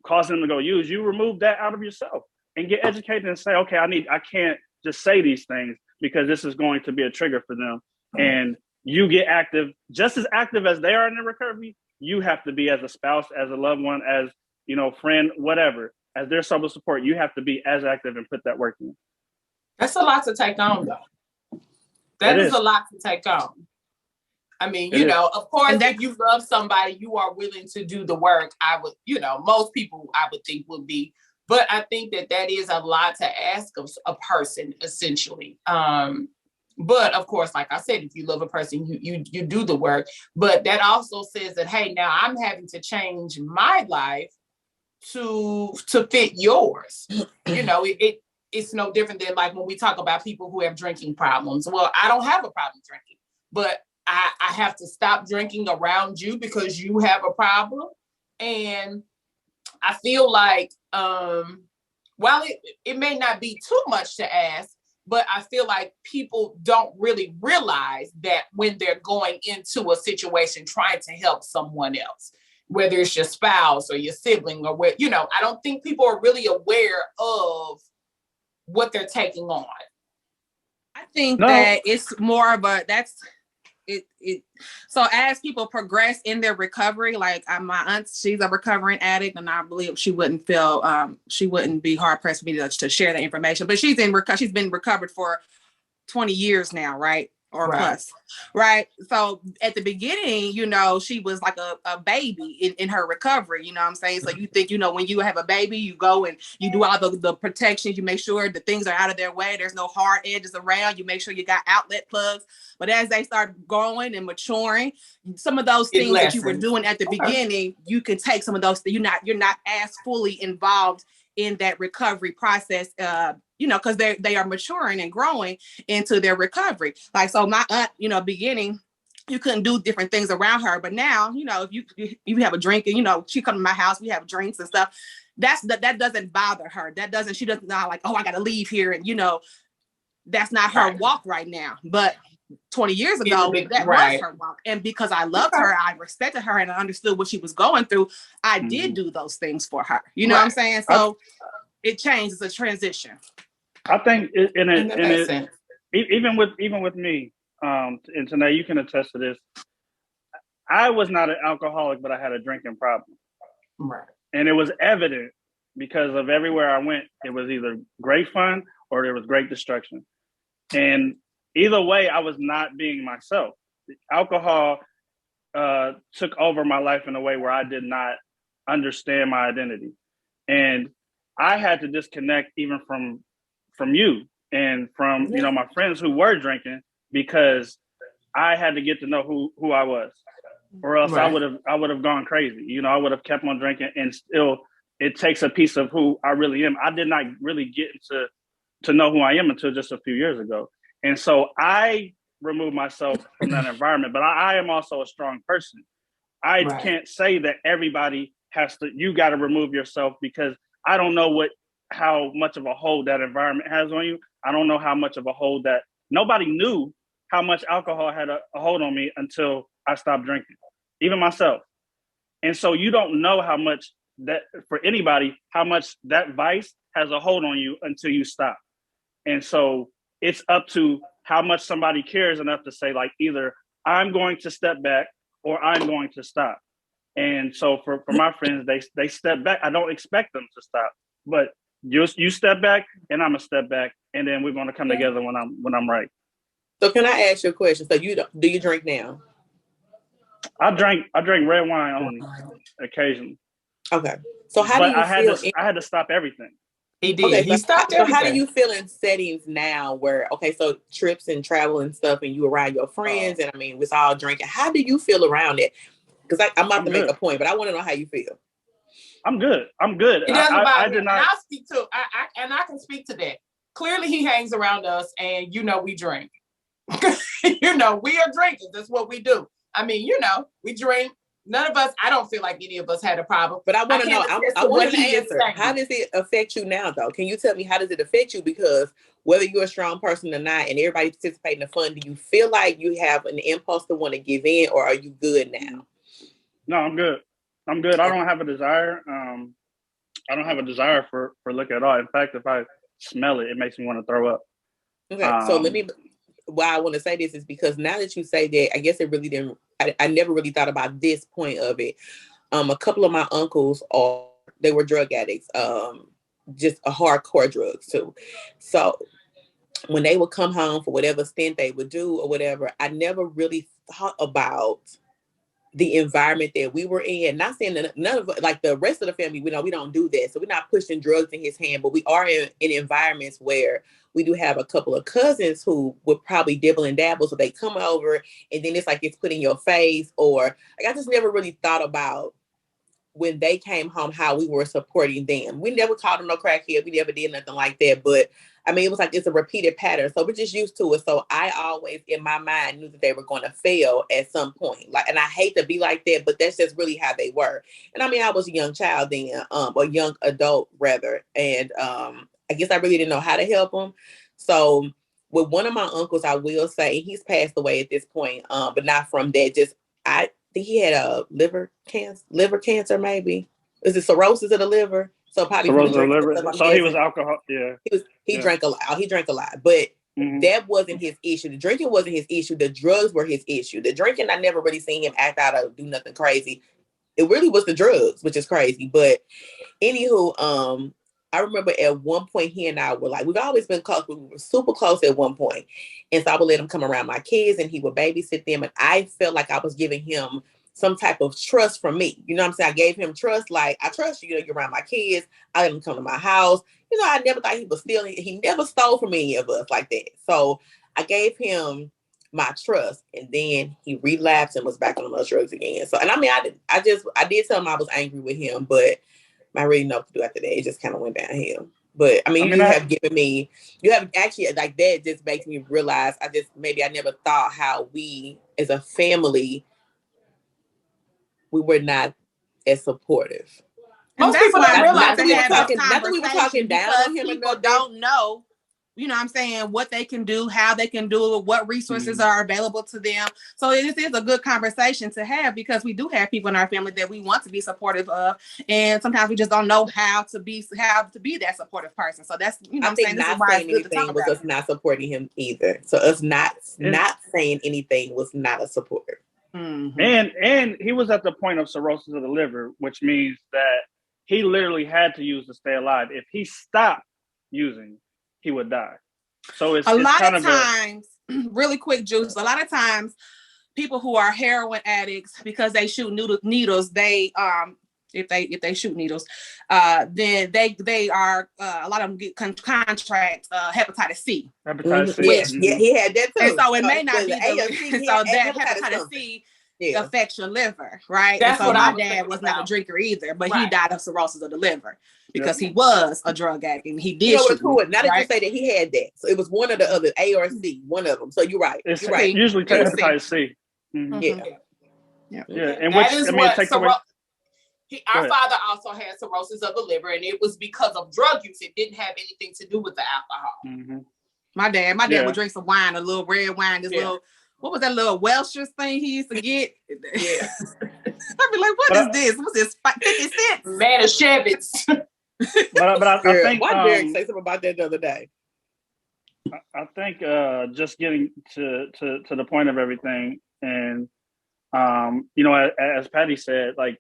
S5: causing them to go use, you remove that out of yourself and get educated and say, okay, I can't just say these things because this is going to be a trigger for them. And you get active, just as active as they are in their recovery. You have to be, as a spouse, as a loved one, as friend, whatever, as their sober support. You have to be as active and put that work in.
S1: That's a lot to take on, though. That is a lot to take on. I mean, of course, if you love somebody, you are willing to do the work. I would, most people I would think would be, but I think that is a lot to ask of a person, essentially. But of course, like I said, if you love a person, you do the work. But that also says that, hey, now I'm having to change my life to fit yours. it's no different than like when we talk about people who have drinking problems. Well, I don't have a problem drinking, but I have to stop drinking around you because you have a problem. And I feel like, while it may not be too much to ask, but I feel like people don't really realize that when they're going into a situation trying to help someone else, whether it's your spouse or your sibling or where, I don't think people are really aware of what they're taking on.
S2: I think that it's more of a, so as people progress in their recovery, like my aunt, she's a recovering addict, and I believe she wouldn't be hard pressed for me to share the information, but she's been recovered for 20 years now, right? Or plus, right? So at the beginning, she was like a baby in her recovery, you know what I'm saying? So you think, when you have a baby, you go and you do all the protections, you make sure the things are out of their way, there's no hard edges around, you make sure you got outlet plugs. But as they start growing and maturing, some of those things that you were doing at the beginning, you can take some of those, you're not as fully involved in that recovery process, because they are maturing and growing into their recovery. Like, so my aunt, beginning, you couldn't do different things around her, but now, if you have a drink and, she come to my house, we have drinks and stuff. That doesn't bother her. She doesn't know like, oh, I got to leave here. And, that's not her walk right now. But 20 years ago, that was her walk. And because I loved her, I respected her, and I understood what she was going through, I did do those things for her. You know what I'm saying? So it changed. It's a transition.
S5: I think even with me, and tonight you can attest to this. I was not an alcoholic, but I had a drinking problem.
S1: Right.
S5: And it was evident because of everywhere I went. It was either great fun or there was great destruction. And either way, I was not being myself. Alcohol took over my life in a way where I did not understand my identity. And I had to disconnect even from you and from, my friends who were drinking, because I had to get to know who I was, or else I would have gone crazy. I would have kept on drinking, and still it takes a piece of who I really am. I did not really get to know who I am until just a few years ago. And so I removed myself from that environment, but I am also a strong person. I can't say that everybody you got to remove yourself, because I don't know how much of a hold that environment has on you. I don't know how much of a hold that nobody knew how much alcohol had a hold on me until I stopped drinking, even myself. And so you don't know how much how much that vice has a hold on you until you stop. And so it's up to how much somebody cares enough to say, like, either I'm going to step back or I'm going to stop. And so for my friends, they step back. I don't expect them to stop, but you step back and I'm gonna step back, and then we're gonna come together when I'm right.
S3: So can I ask you a question? So do you drink now?
S5: I drink red wine only occasionally.
S3: Okay. So how do you feel?
S5: I had to stop everything.
S1: He did. Okay, he stopped everything.
S3: So how do you feel in settings now where, so trips and travel and stuff, and you around your friends, and I mean, it's all drinking. How do you feel around it? Because I'm about to make a point, but I want to know how you feel.
S5: I'm good.
S1: It doesn't bother me. And I'll speak to I can speak to that. Clearly, he hangs around us, and we drink. We are drinkers. That's what we do. I mean, we drink. None of us, I don't feel like any of us had a problem.
S3: But I want to know, I want an answer. How does it affect you now, though? Can you tell me, how does it affect you? Because whether you're a strong person or not, and everybody participating in the fun, do you feel like you have an impulse to want to give in, or are you good now?
S5: No, I'm good. I don't have a desire. I don't have a desire for liquor at all. In fact, if I smell it, it makes me want to throw up.
S3: Okay, so why I want to say this is because now that you say that, I guess it really didn't, I never really thought about this point of it. A couple of my uncles they were drug addicts, just a hardcore drugs too. So when they would come home for whatever stint they would do or whatever, I never really thought about the environment that we were in. Not saying that none of, like the rest of the family, we don't do that. So we're not pushing drugs in his hand, but we are in environments where we do have a couple of cousins who would probably dibble and dabble. So they come over and then it's like it's put in your face, or like I just never really thought about when they came home, how we were supporting them. We never called them no crackhead. We never did nothing like that. But I mean, it was like it's a repeated pattern. So we're just used to it. So I always, in my mind, knew that they were going to fail at some point. Like, and I hate to be like that, but that's just really how they were. And I mean, I was a young child then, a young adult rather. And I guess I really didn't know how to help them. So with one of my uncles, I will say he's passed away at this point, but not from that. Just I think he had a liver cancer, maybe. Is it cirrhosis of the liver? So probably
S5: cirrhosis of the liver. So he was alcohol. Yeah,
S3: he drank a lot. He drank a lot, but that wasn't his issue. The drinking wasn't his issue. The drugs were his issue. The drinking, I never really seen him act out or do nothing crazy. It really was the drugs, which is crazy. But anywho, I remember at one point he and I were like, we've always been close, but we were super close at one point. And so I would let him come around my kids and he would babysit them. And I felt like I was giving him some type of trust from me. You know what I'm saying? I gave him trust, like, I trust you, you're around my kids. I let him come to my house. You know, I never thought he was stealing. He never stole from any of us like that. So I gave him my trust, and then he relapsed and was back on those drugs again. So, and I mean, I did tell him I was angry with him, but I really know what to do after that. It just kind of went downhill. But I mean, you have given me, you have actually, like, that just makes me realize I never thought how we as a family, we were not as supportive.
S2: Most people don't realize
S3: not that we were talking down on him.
S2: People don't know, you know what I'm saying, what they can do, how they can do it, what resources are available to them. So this is a good conversation to have, because we do have people in our family that we want to be supportive of, and sometimes we just don't know how to be that supportive person. So that's, you know,
S3: I think not saying anything was us not supporting him either. So us not saying anything was not a support.
S5: Mm-hmm. And he was at the point of cirrhosis of the liver, which means that he literally had to use to stay alive. If he stopped using, he would die. So it's a lot of times,
S2: really quick, Juice. A lot of times, people who are heroin addicts, because they shoot needles, they if they shoot needles, then they are a lot of them get contract hepatitis C.
S5: Hepatitis C.
S3: Yeah, he had that too.
S2: And so it may not be so that hepatitis C affects your liver, right?
S1: That's
S2: and so
S1: what
S2: my dad was not a drinker either, but he died of cirrhosis of the liver because he
S3: Yep.
S2: was a drug addict and he did.
S3: You know what's cool? Not that you say that he had that, so it was one of the other, A or C, one of them. So you're right.
S5: It's
S3: you're right.
S5: Usually hepatitis C.
S3: Mm-hmm.
S5: Yeah. And which it takes away.
S1: Our father also had cirrhosis of the liver, and it was because of drug use. It didn't have anything to do with the alcohol.
S5: Mm-hmm.
S2: My dad would drink some wine, a little red wine, little, what was that little Welshers thing he used to get?
S1: Yeah.
S2: I'd be like, what is this? What's this? 50 cents?
S1: Manischewitz.
S5: but I think
S3: why did Derek say something about that the other day?
S5: I think just getting to the point of everything, and you know, as Patty said, like,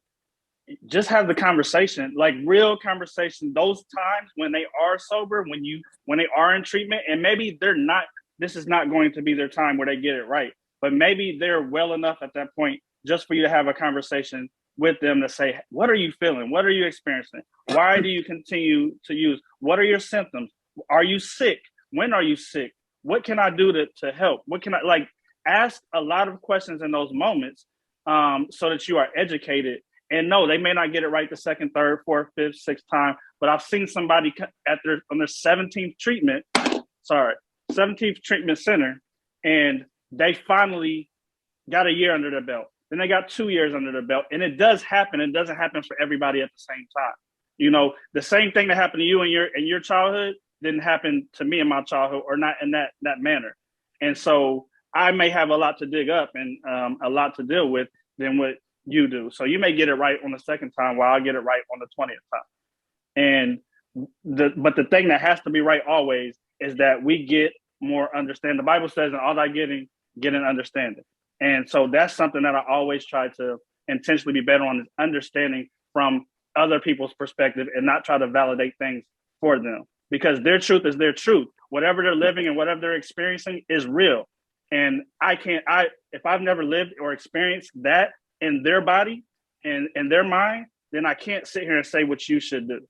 S5: just have the conversation, like real conversation. Those times when they are sober, when they are in treatment, and maybe they're not. This is not going to be their time where they get it right, but maybe they're well enough at that point just for you to have a conversation with them to say, what are you feeling? What are you experiencing? Why do you continue to use? What are your symptoms? Are you sick? When are you sick? What can I do to help? What can I, like, ask a lot of questions in those moments so that you are educated. And no, they may not get it right the second, third, fourth, fifth, sixth time, but I've seen somebody on their 17th treatment center, and they finally got a year under their belt. Then they got 2 years under their belt. And it does happen. It doesn't happen for everybody at the same time. You know, the same thing that happened to you in your childhood didn't happen to me in my childhood, or not in that manner. And so I may have a lot to dig up and a lot to deal with than what you do. So you may get it right on the second time, while I get it right on the 20th time. But the thing that has to be right always is that we get more understanding. The Bible says, "In all thy getting, get an understanding." And so that's something that I always try to intentionally be better on, is understanding from other people's perspective and not try to validate things for them, because their truth is their truth. Whatever they're living and whatever they're experiencing is real. And if I've never lived or experienced that in their body and in their mind, then I can't sit here and say what you should do.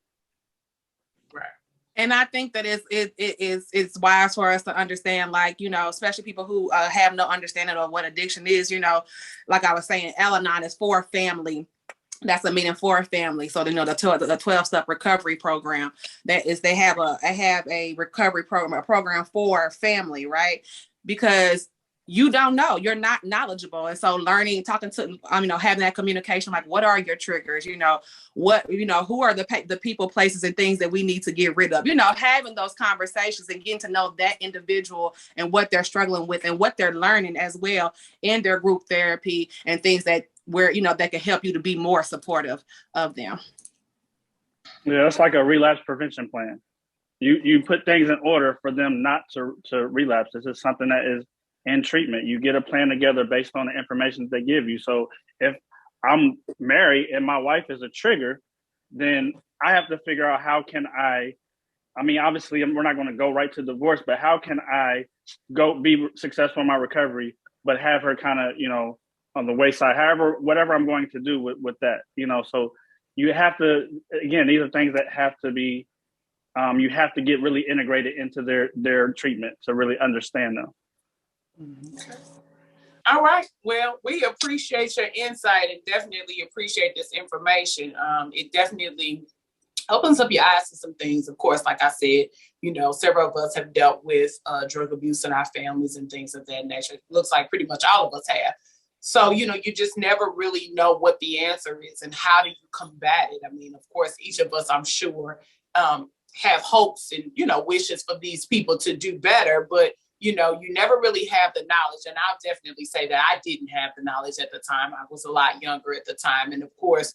S1: Right.
S2: And I think that it's wise for us to understand, like, you know, especially people who have no understanding of what addiction is. You know, like I was saying, Al-Anon is for family. That's a meeting for a family. So the 12-step recovery program, they have a recovery program, a program for family, right? Because you don't know, you're not knowledgeable. And so learning, talking to, having that communication, like what are your triggers, who are the people, places, and things that we need to get rid of, having those conversations and getting to know that individual and what they're struggling with and what they're learning as well in their group therapy and things that that can help you to be more supportive of them.
S5: Yeah, it's like a relapse prevention plan. You put things in order for them not to relapse. This is something that is in treatment. You get a plan together based on the information that they give you. So if I'm married and my wife is a trigger, then I have to figure out how can obviously we're not going to go right to divorce, but how can I go be successful in my recovery, but have her kind of, on the wayside, whatever I'm going to do with that, so you have to, again, these are things that have to be, you have to get really integrated into their treatment to really understand them.
S1: Okay. All right. Well, we appreciate your insight and definitely appreciate this information. It definitely opens up your eyes to some things. Of course, like I said, several of us have dealt with drug abuse in our families and things of that nature. It looks like pretty much all of us have. So, you just never really know what the answer is and how do you combat it. I mean, of course, each of us, I'm sure, have hopes and, wishes for these people to do better, but, you never really have the knowledge. And I'll definitely say that I didn't have the knowledge at the time. I was a lot younger at the time. And of course,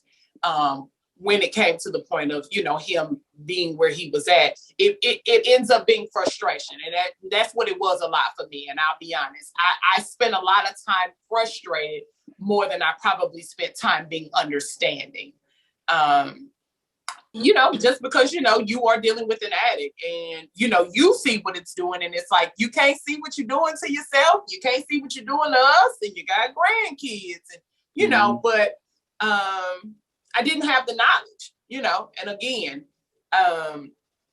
S1: when it came to the point of, him being where he was at, it ends up being frustration. And that's what it was a lot for me. And I'll be honest, I spent a lot of time frustrated more than I probably spent time being understanding. Just because, you are dealing with an addict and, you see what it's doing. And it's like, you can't see what you're doing to yourself. You can't see what you're doing to us. And you got grandkids and, but I didn't have the knowledge, and again,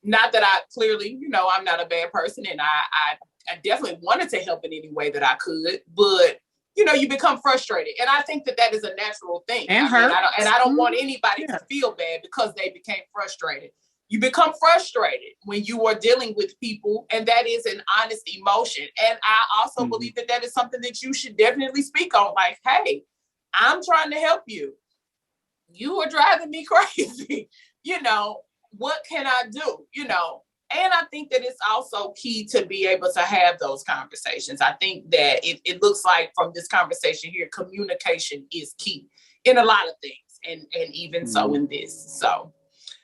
S1: not that I clearly, I'm not a bad person and I definitely wanted to help in any way that I could, but you become frustrated. And I think that is a natural thing.
S2: And I
S1: don't want anybody to feel bad because they became frustrated. You become frustrated when you are dealing with people, and that is an honest emotion. And I also believe that is something that you should definitely speak on. Like, hey, I'm trying to help you. You are driving me crazy. What can I do? And I think that it's also key to be able to have those conversations. I think that it looks like from this conversation here, communication is key in a lot of things, and even so in this. So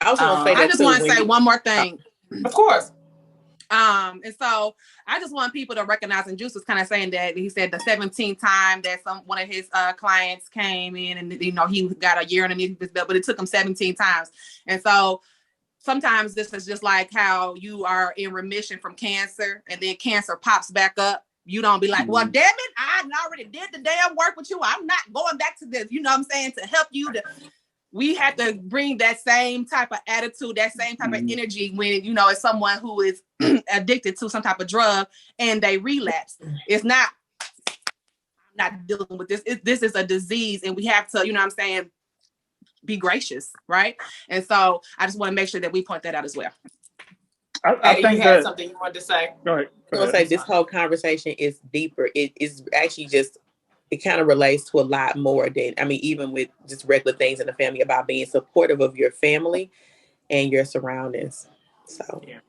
S3: I also want to say that
S2: I just want to say one more thing.
S1: Of course.
S2: And so I just want people to recognize, and Juice was kind of saying that he said the 17th time that one of his clients came in and, he got a year underneath his belt, but it took him 17 times. And so sometimes this is just like how you are in remission from cancer and then cancer pops back up. You don't be like, well, damn it, I already did the damn work with you. I'm not going back to this, you know what I'm saying, to help you to. We have to bring that same type of attitude, that same type of energy when, it's someone who is addicted to some type of drug and they relapse. It's not, I'm not dealing with this. This is a disease and we have to, be gracious, right? And so I just want to make sure that we point that out as well.
S5: I think
S1: you had something you wanted to say.
S5: Go ahead.
S3: I was going to say this whole conversation is deeper. It is actually it kind of relates to a lot more than, even with just regular things in the family about being supportive of your family and your surroundings. So,
S1: yeah.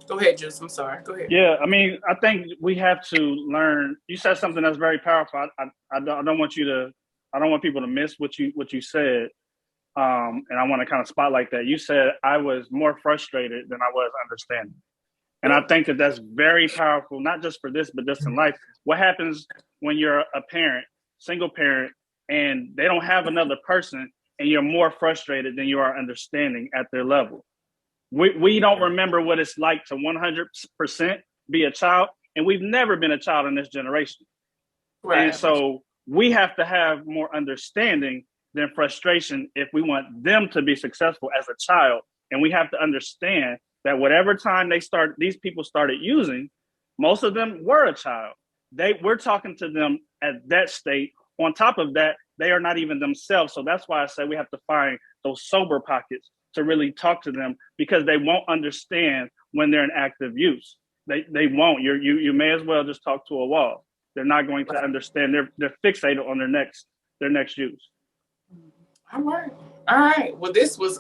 S1: Go ahead, Juice. I'm sorry. Go ahead.
S5: Yeah, I think we have to learn. You said something that's very powerful. I don't want people to miss what you said. And I want to kind of spotlight that. You said I was more frustrated than I was understanding. And I think that that's very powerful, not just for this, but just in life. What happens when you're a parent, single parent, and they don't have another person and you're more frustrated than you are understanding at their level? We don't remember what it's like to 100% be a child. And we've never been a child in this generation. Right. And so we have to have more understanding than frustration if we want them to be successful as a child. And we have to understand that whatever time these people started using, most of them were a child. We're talking to them at that state. On top of that, they are not even themselves. So that's why I say we have to find those sober pockets to really talk to them, because they won't understand when they're in active use. They won't. You may as well just talk to a wall. They're not going to understand. They're fixated on their next use.
S1: All right. Well, this was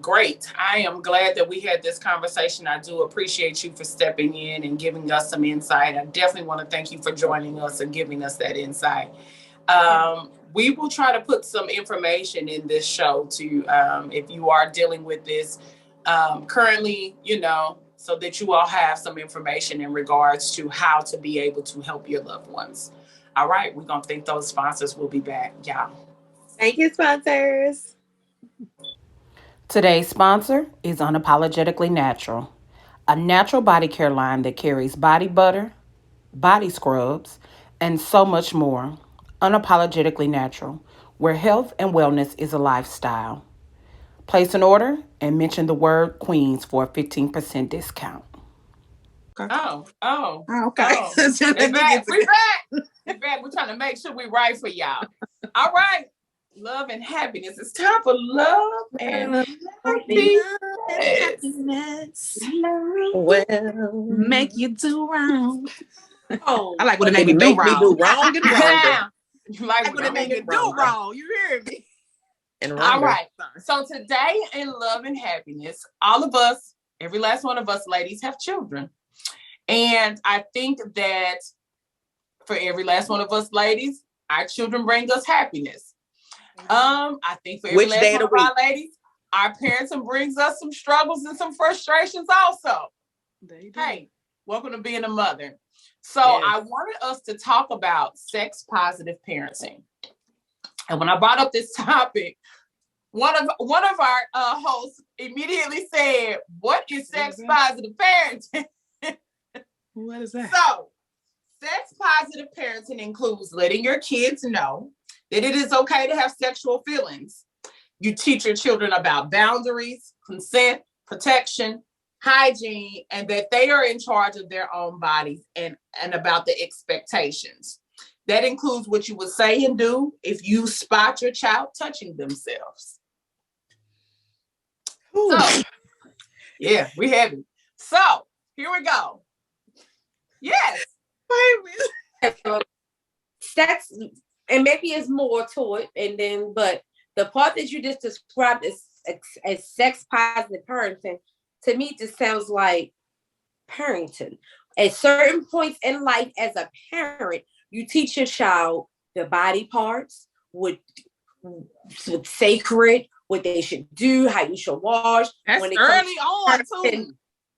S1: great. I am glad that we had this conversation. I do appreciate you for stepping in and giving us some insight. I definitely want to thank you for joining us and giving us that insight. We will try to put some information in this show to, if you are dealing with this currently, so that you all have some information in regards to how to be able to help your loved ones. All right. We're going to thank those sponsors. We'll be back, y'all.
S3: Thank you, sponsors.
S6: Today's sponsor is Unapologetically Natural, a natural body care line that carries body butter, body scrubs, and so much more. Unapologetically Natural, where health and wellness is a lifestyle. Place an order and mention the word Queens for a 15% discount.
S2: Okay.
S1: Oh,
S2: okay.
S1: We back. We back. We're trying to make sure we right for y'all. All right. Love and happiness. It's time for love and happiness.
S2: Well, make you do wrong.
S4: Oh,
S2: I like when they
S3: Make
S2: make me
S3: me do wrong and wrong.
S1: You like
S2: when they make me do wrong. You hear me?
S3: And
S1: all right. So today in Love and Happiness, all of us, every last one of us ladies have children. And I think that for every last one of us ladies, our children bring us happiness. I think for every last one of our ladies, our parenting brings us some struggles and some frustrations also. Hey, welcome to being a mother. So I wanted us to talk about sex positive parenting. And when I brought up this topic, one of our hosts immediately said, "What is sex positive parenting?"
S2: What is that?
S1: So, sex positive parenting includes letting your kids know that it is okay to have sexual feelings. You teach your children about boundaries, consent, protection, hygiene, and that they are in charge of their own bodies and about the expectations. That includes what you would say and do if you spot your child touching themselves. Ooh. So, yeah, we have it. So, here we go. Yes.
S4: Sex, and maybe it's more to it, but the part that you just described as sex positive parenting, to me, just sounds like parenting. At certain points in life, as a parent, you teach your child the body parts, what's sacred, what they should do, how you should wash.
S2: That's when it early on, too.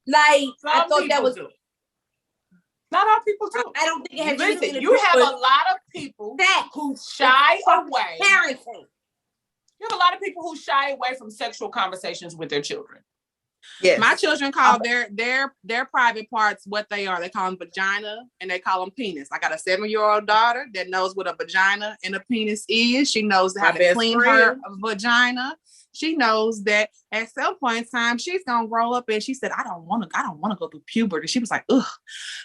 S4: Like, I thought that was...
S1: Do. Not all people do.
S4: I don't think it has
S1: anything to do. You have a lot of people who shy away.
S4: Parenting.
S1: You have a lot of people who shy away from sexual conversations with their children.
S2: Yes. My children call their private parts what they are. They call them vagina and they call them penis. I got a 7-year-old daughter that knows what a vagina and a penis is. She knows how to clean her vagina. She knows that at some point in time she's gonna grow up, and she said, I don't want to go through puberty. She was like, ugh.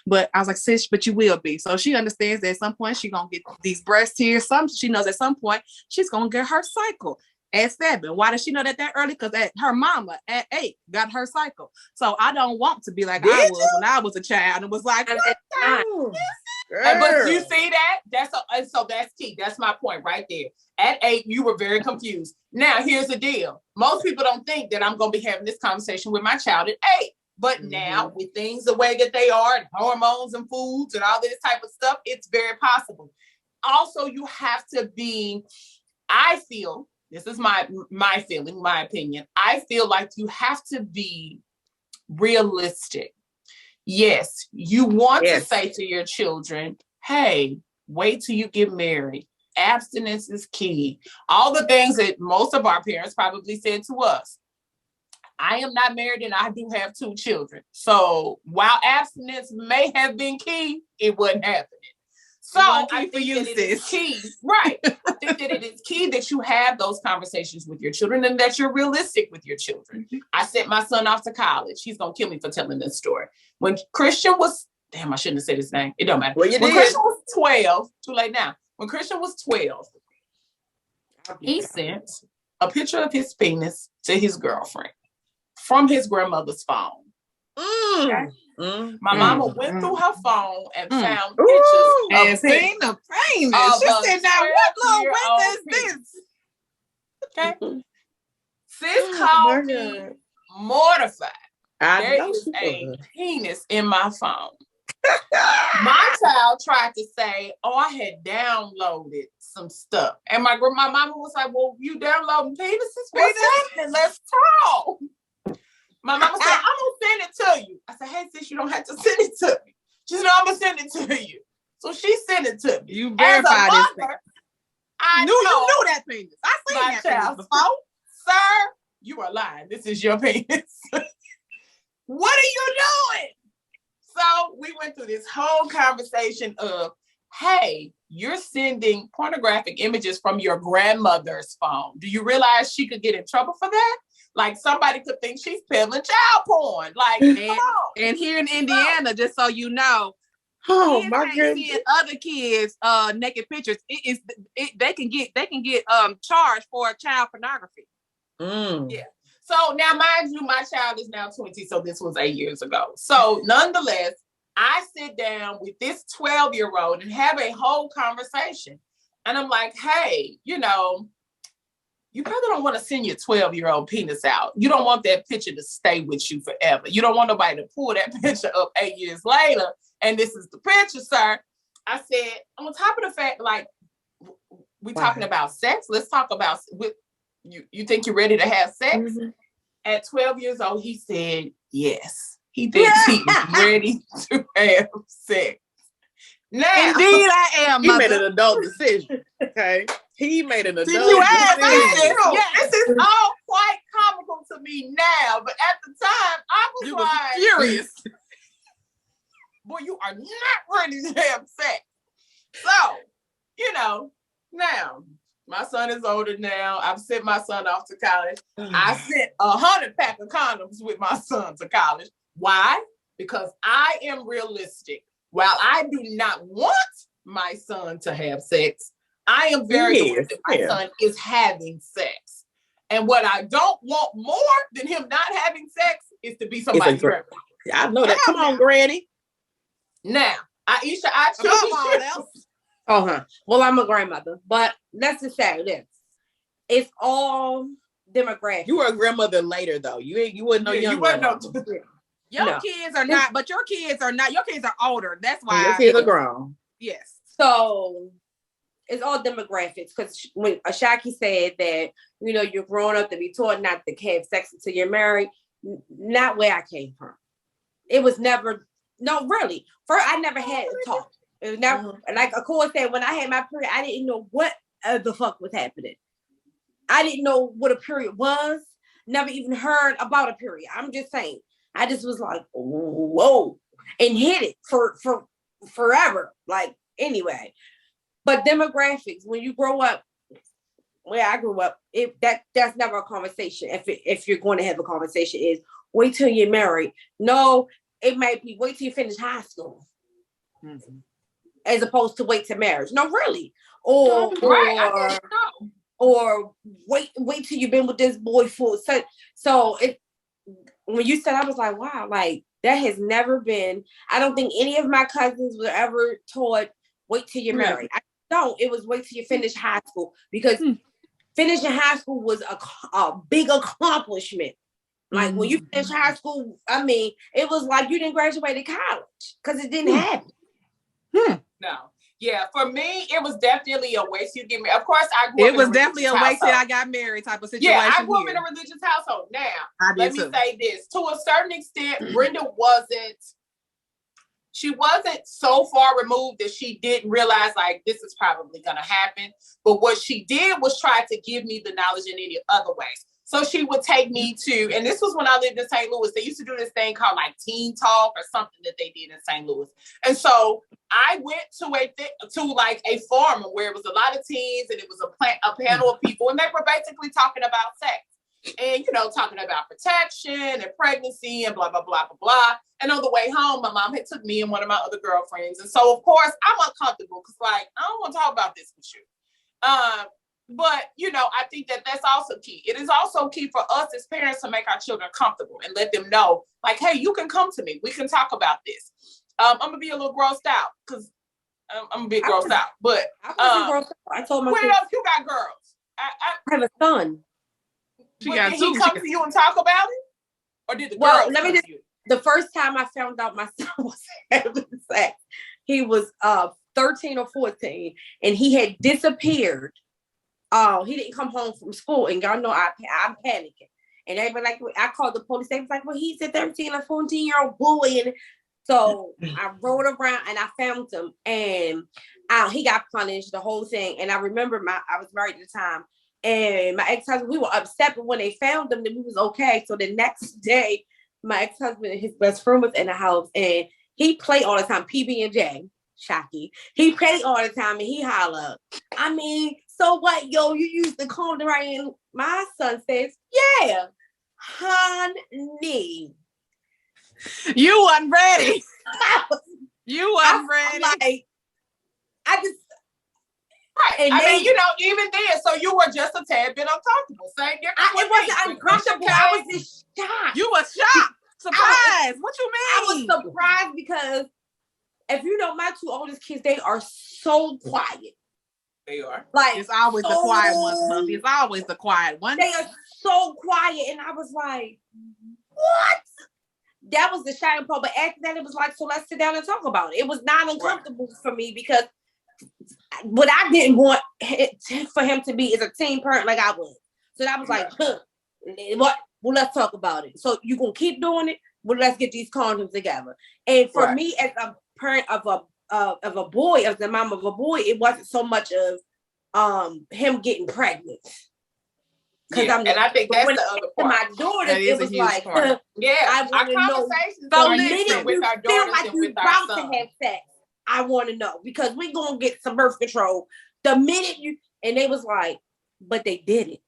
S2: But I was like, sis, but you will be. So she understands that at some point she's gonna get these breast tears. She knows at some point she's gonna get her cycle. At 7. Why does she know that early? Because her mama at 8 got her cycle. So I don't want to be like I was when I was a child and was like,
S1: but you see that? So that's key. That's my point right there. At 8, you were very confused. Now, here's the deal. Most people don't think that I'm going to be having this conversation with my child at 8. But now, with things the way that they are, and hormones and foods and all this type of stuff, it's very possible. Also, you have to be, I feel, this is my feeling, my opinion. I feel like you have to be realistic. Yes, you want to say to your children, hey, wait till you get married. Abstinence is key. All the things that most of our parents probably said to us. I am not married and I do have 2 children. So while abstinence may have been key, it wasn't happening. So I think that it is key, right? I think that it is key that you have those conversations with your children and that you're realistic with your children. I sent my son off to college. He's gonna kill me for telling this story. When Christian was, I shouldn't have said his name. It don't matter. When Christian was 12, too late now. When Christian was 12, He sent a picture of his penis to his girlfriend from his grandmother's phone. Okay? My mama went through her phone and found pictures
S2: and seen the penis. She said, "Now what little winter is this?"
S1: Okay. Sis called me mortified. There is a penis in my phone. My child tried to say, "Oh, I had downloaded some stuff," and my mama was like, "Well, you downloading penises? What's happening? Let's talk." My mama said, "I'm gonna send it to you." I said, "Hey, sis, you don't have to send it to me." She said, "No, I'm gonna send it to you." So she sent it to me.
S2: You verified this thing.
S1: I
S2: knew you knew that penis. I seen that penis before.
S1: Sir, you are lying. This is your penis. What are you doing? So we went through this whole conversation of, hey, you're sending pornographic images from your grandmother's phone. Do you realize she could get in trouble for that? Like somebody could think she's peddling child porn. Like, come on.
S2: And here in Indiana, just so you know,
S3: my goodness,
S2: seeing other kids naked pictures, they can get charged for child pornography.
S1: Yeah. So now, mind you, my child is now 20, so this was 8 years ago. So nonetheless, I sit down with this 12-year-old and have a whole conversation. And I'm like, hey, you probably don't want to send your 12-year-old penis out. You don't want that picture to stay with you forever. You don't want nobody to pull that picture up 8 years later. And this is the picture, sir. I said, on top of the fact, like, we talking about sex. Let's talk about, you think you're ready to have sex? Mm-hmm. At 12 years old, he said, yes. He thinks he is ready to have sex. Now,
S2: indeed, I am.
S3: He made an adult decision. Okay. He made an adult decision.
S1: This is all quite comical to me now, but at the time, I was
S2: furious.
S1: Boy, you are not ready to have sex. So, now my son is older now. I've sent my son off to college. I sent 100 pack of condoms with my son to college. Why? Because I am realistic. While I do not want my son to have sex, I am very aware that my son is having sex. And what I don't want more than him not having sex is to be somebody's grandma.
S3: I know that. Come on, Granny.
S1: Now, Aisha, I choose.
S4: Well, I'm a grandmother, but let's just say this. It's all demographic.
S3: You were a grandmother later, though. You wasn't no young grandmother.
S2: Your kids are not, but your kids are not. Your kids are older. That's why
S3: your kids are grown.
S2: Yes.
S4: So it's all demographics. Because when Ashaki said that, you're grown up to be taught not to have sex until you're married, not where I came from. It was never, no, really. First, I never had a talk. It was never, like of course said, when I had my period, I didn't know what the fuck was happening. I didn't know what a period was. Never even heard about a period. I'm just saying. I just was like, whoa, and hit it for forever. Like, anyway. But demographics, when you grow up, where I grew up, that's never a conversation. If you're going to have a conversation, is wait till you're married. No, it might be wait till you finish high school. Mm-hmm. As opposed to wait to marriage. No, really. Or wait till you've been with this boy for so when you said, I was like, wow, like that has never been. I don't think any of my cousins were ever taught wait till you're married. I don't. It was wait till you finish high school, because finishing high school was a big accomplishment. Like when you finish high school, I mean, it was like you didn't graduate college because it didn't happen.
S1: No. Yeah, for me, it was definitely a wait till you get married. Of course, I grew up
S2: in a definitely a wait till I got married type of situation.
S1: Yeah, I grew up in a religious household. Now, let me say this. To a certain extent, Brenda wasn't so far removed that she didn't realize, like, this is probably going to happen. But what she did was try to give me the knowledge in any other ways. So she would take me to, and this was when I lived in St. Louis. They used to do this thing called like Teen Talk or something that they did in St. Louis. And so I went to like a forum where it was a lot of teens, and it was a panel of people, and they were basically talking about sex and, talking about protection and pregnancy and blah, blah, blah, blah, blah. And on the way home, my mom had took me and one of my other girlfriends. And so, of course, I'm uncomfortable because, like, I don't want to talk about this with you. But, I think that that's also key. It is also key for us as parents to make our children comfortable and let them know, like, hey, you can come to me. We can talk about this. I'm going to be a little grossed out because I'm going to be grossed out. But
S4: I told my
S1: what
S4: kids,
S1: else you got, girls?
S4: I have a son.
S1: Did he come to you and talk about it? Or did the girls come to you?
S4: The first time I found out my son was having sex, he was 13 or 14, and he had disappeared. He didn't come home from school, and y'all know I'm panicking. And everybody, like, I called the police. They was like, well, he's a 13 or 14-year-old boy. And so I rode around and I found him, and he got punished, the whole thing. And I remember I was married at the time, and my ex-husband, we were upset, but when they found him, then we was okay. So the next day, my ex-husband and his best friend was in the house, and he played all the time, PB&J, Shocky. He played all the time, and he hollered, I mean, so what, yo, you used the condom, right? And my son says, yeah, honey.
S2: You wasn't ready. You wasn't ready.
S4: Like, I just,
S1: right. I mean, even then, so you were just a tad bit uncomfortable. Same difference.
S4: It wasn't uncomfortable. I was just shocked.
S2: You were shocked. Surprised. What you mean?
S4: I was surprised because if you know my two oldest kids, they are so quiet.
S1: They are.
S4: Like,
S2: it's always the quiet ones, Buffy. It's always the quiet ones.
S4: They are so quiet, and I was like, what? That was the shining point. But after that, it was like, so let's sit down and talk about it. It was not uncomfortable for me because what I didn't want for him to be is a teen parent like I was. So I was like, what? Well, let's talk about it. So you gonna keep doing it? Well, let's get these condoms together. And for me, as a parent of a boy, as the mom of a boy, it wasn't so much of him getting pregnant. Because
S1: and I think that's the other part.
S4: My daughter, it was like,
S1: I want to know.
S4: So minute with our daughters like and with our sons. To have sex, I want to know because we're gonna get some birth control. The minute and they was like, but they did it.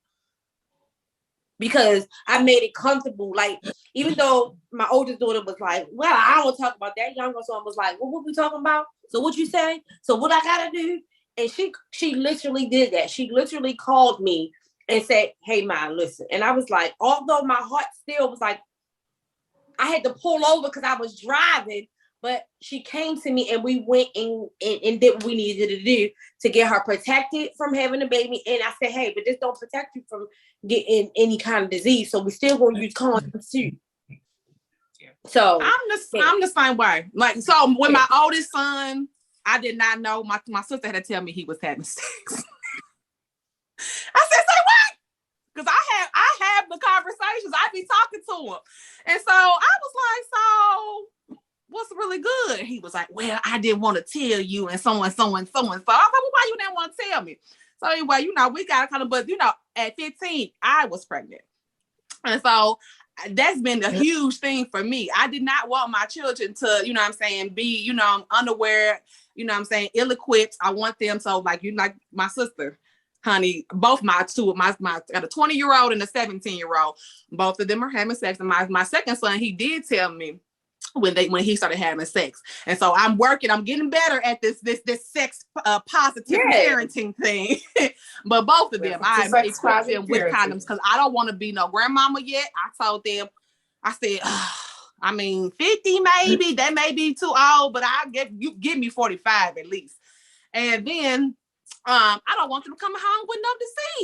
S4: Because I made it comfortable. Like, even though my oldest daughter was like, well, I don't want to talk about that. Younger son was like, well, what we talking about? So what you say? So what I gotta do? And she literally did that. She literally called me and said, hey, Ma, listen. And I was like, although my heart still was like, I had to pull over because I was driving, but she came to me and we went and did what we needed to do to get her protected from having a baby. And I said, hey, but this don't protect you from getting any kind of disease. So we still gonna use condoms too. So
S2: I'm the same way. Like, so with my oldest son, I did not know. My sister had to tell me he was having sex. I said, say what? Because I have the conversations. I be talking to him. And so I was like, so what's really good? He was like, well, I didn't want to tell you and so and so and so and so. I was like, well, why you didn't want to tell me? So anyway, we got kind of, but at 15, I was pregnant. And so that's been a huge thing for me. I did not want my children to, be, unaware, ill-equipped. I want them. So like my sister, honey, both my got a 20-year-old and a 17-year-old. Both of them are having sex. And my second son, he did tell me when he started having sex. And so I'm getting better at this sex positive parenting thing. But both of them, I equipped them with condoms because I don't want to be no grandmama yet. I told them, I said, 50 maybe, that may be too old, but you give me 45 at least. And then I don't want them to come home with no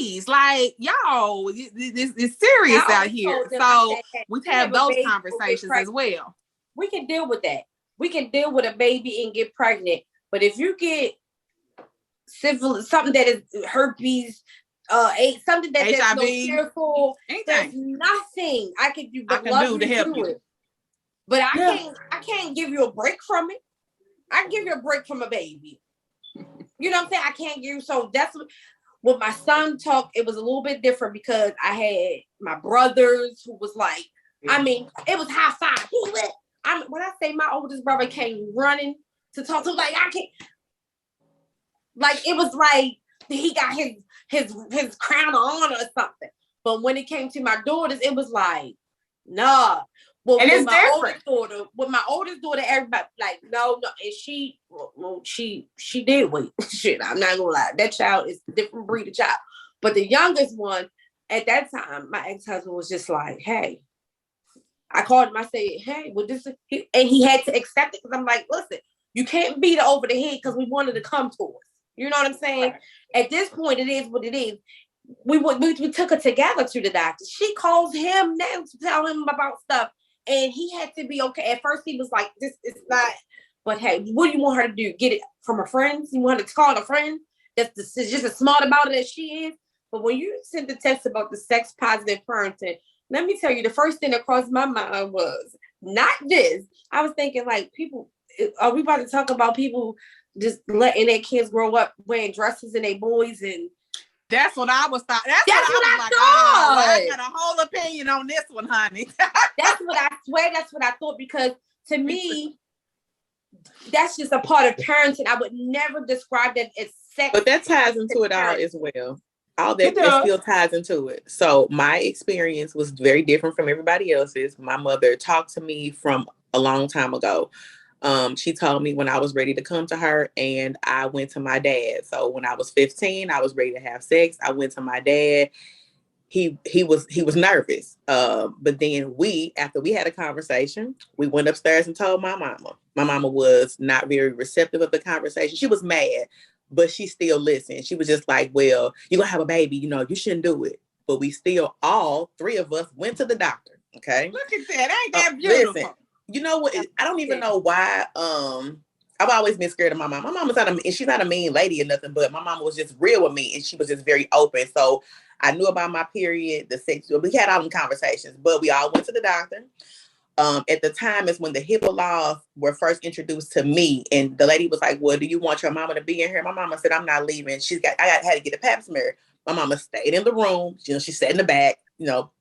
S2: disease. Like, y'all, it's serious out here. So we have those conversations as well.
S4: We can deal with that. We can deal with a baby and get pregnant. But if you get syphilis, something that is herpes, something that there's no fearful, there's nothing I can do but love you to help you. But I can't give you a break from it. I can give you a break from a baby. You know what I'm saying? I can't give you. So that's what my son talked. It was a little bit different because I had my brothers who was like, it was high five. When I say my oldest brother came running to talk to him, like I can't, like it was like he got his crown of honor or something. But when it came to my daughters, it was like, nah. Well, and with my oldest daughter, everybody like no, and she did wait. Shit, I'm not gonna lie. That child is a different breed of child. But the youngest one, at that time, my ex-husband was just like, hey, I called him. I said, hey, well, this is, and he had to accept it because I'm like, listen, you can't beat it over the head because we wanted to come to us. You know what I'm saying? At this point, it is what it is. We took her together to the doctor. She calls him now to tell him about stuff. And he had to be okay. At first, he was like, this is not, but hey, what do you want her to do? Get it from her friends? You want her to call a friend that's just as smart about it as she is? But when you sent the text about the sex positive parenting, let me tell you, the first thing that crossed my mind was not this. I was thinking, like, people, are we about to talk about people just letting their kids grow up wearing dresses and they boys? And
S2: that's what I was thought. That's what I was like,
S4: thought.
S2: Oh, I got a whole opinion on this one, honey.
S4: That's what I swear. That's what I thought, because to me, that's just a part of parenting. I would never describe that as sex.
S3: But that ties into it all as well. All that still ties into it. So my experience was very different from everybody else's. My mother talked to me from a long time ago. She told me when I was ready to come to her, and I went to my dad. So when I was 15, I was ready to have sex. I went to my dad. He was nervous. But then after we had a conversation, we went upstairs and told my mama. My mama was not very receptive of the conversation. She was mad, but she still listened. She was just like, well, you're gonna have a baby, you shouldn't do it. But we still, all three of us went to the doctor. Okay.
S2: Look at that. Ain't that beautiful?
S3: Listen, you know what? I don't even know why. I've always been scared of my mom. My mom was she's not a mean lady or nothing, but my mom was just real with me, and she was just very open. So I knew about my period, the sex. We had all them conversations, but we all went to the doctor. At the time is when the HIPAA laws were first introduced to me, and the lady was like, well, do you want your mama to be in here? My mama said, I'm not leaving. I had to get a pap smear. My mama stayed in the room. She sat in the back,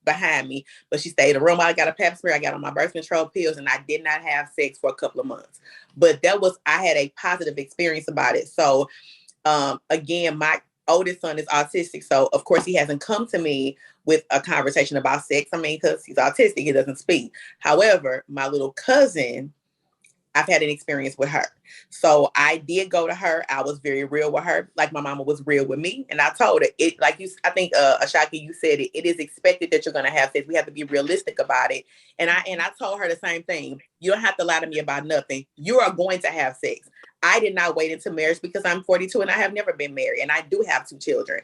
S3: behind me, but she stayed in the room. I got a pap smear. I got on my birth control pills, and I did not have sex for a couple of months. But I had a positive experience about it. So, again, my oldest son is autistic. So, of course, he hasn't come to me with a conversation about sex. Because he's autistic, he doesn't speak. However, my little cousin, I've had an experience with her. So I did go to her. I was very real with her, like my mama was real with me. And I told her, I think, Ashaki, you said it is expected that you're going to have sex. We have to be realistic about it. And I told her the same thing. You don't have to lie to me about nothing. You are going to have sex. I did not wait until marriage because I'm 42 and I have never been married. And I do have 2 children.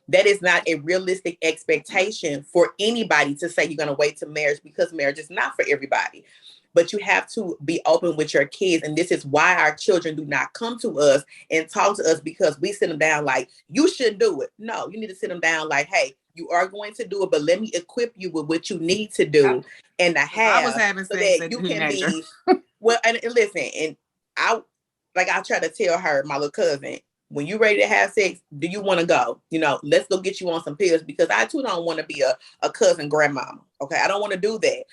S3: That is not a realistic expectation for anybody to say you're going to wait to marriage, because marriage is not for everybody. But you have to be open with your kids. And this is why our children do not come to us and talk to us, because we sit them down like, you shouldn't do it. No, you need to sit them down like, hey, you are going to do it, but let me equip you with what you need to do and to have.
S2: I was having
S3: so
S2: sex
S3: that you
S2: teenager.
S3: can be well. And listen, and I try to tell her, my little cousin, when you're ready to have sex, do you want to go? Let's go get you on some pills, because I too don't want to be a cousin grandmama. Okay, I don't want to do that.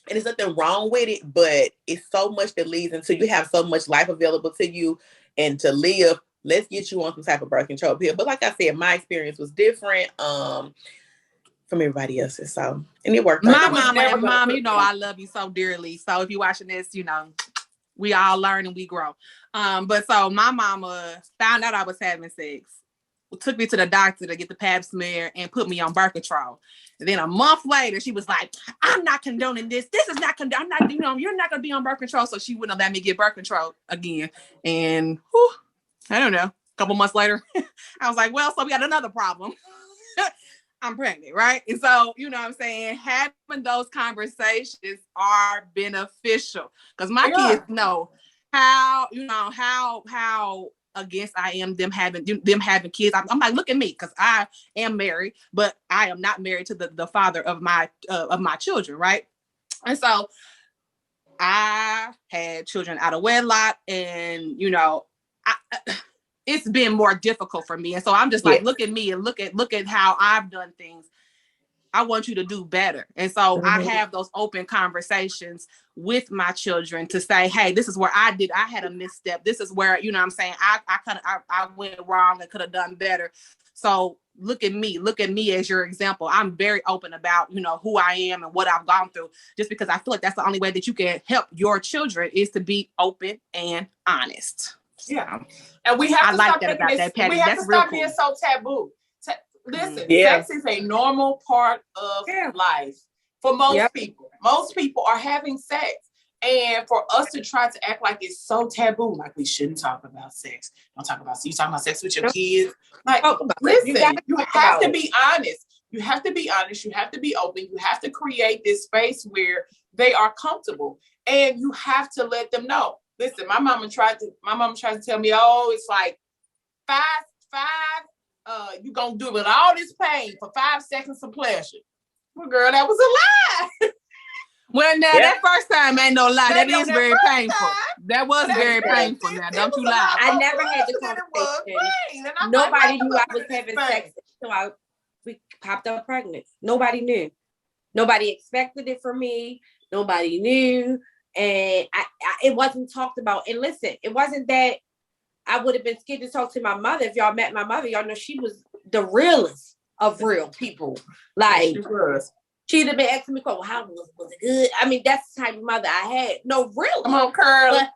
S3: And there's nothing wrong with it, but it's so much that leads into you have so much life available to you and to live. Let's get you on some type of birth control pill. But like I said, my experience was different from everybody else's. So, and it worked.
S2: My mama and mom, I love you so dearly. So if you're watching this, we all learn and we grow. But so my mama found out I was having sex, took me to the doctor to get the pap smear and put me on birth control. And then a month later, she was like, I'm not condoning this. This is not you're not going to be on birth control. So she wouldn't let me get birth control again. And I don't know, a couple months later, I was like, well, so we got another problem. I'm pregnant, right? And so, what I'm saying, having those conversations are beneficial, because my kids know how against I am them having kids. I'm like, look at me, because I am married, but I am not married to the father of my children, right? And so I had children out of wedlock, and it's been more difficult for me. And so I'm just like, look at me and look at how I've done things. I want you to do better. And so I have those open conversations with my children to say, hey, this is where I had a misstep. This is where, I went wrong and could have done better. So look at me as your example. I'm very open about, who I am and what I've gone through, just because I feel like that's the only way that you can help your children is to be open and honest.
S1: Yeah. And we have to stop being so taboo. listen,
S3: Yeah.
S1: sex is a normal part of life for most people. Most people are having sex. And for us to try to act like it's so taboo, like we shouldn't talk about sex. Don't talk about sex. You talking about sex with your kids. Like, listen, you have to be honest. You have to be honest. You have to be open. You have to create this space where they are comfortable. And you have to let them know. Listen, my mama tried to tell me, oh, it's like five, you're gonna do it with all this pain for 5 seconds of pleasure. Well, girl, that was a lie.
S2: Well, now that first time ain't no lie. That is very painful. That was very painful. Now, don't you lie.
S4: I never had the conversation. Nobody knew I was having sex until we popped up pregnant. Nobody knew. Nobody expected it from me. Nobody knew, and it wasn't talked about. And listen, it wasn't that I would have been scared to talk to my mother. If y'all met my mother, y'all know she was the realest of real people. Like, she'd have been asking me, well, how was it good? I mean, that's the type of mother I had. No, really.
S1: Come on, Curly.
S4: But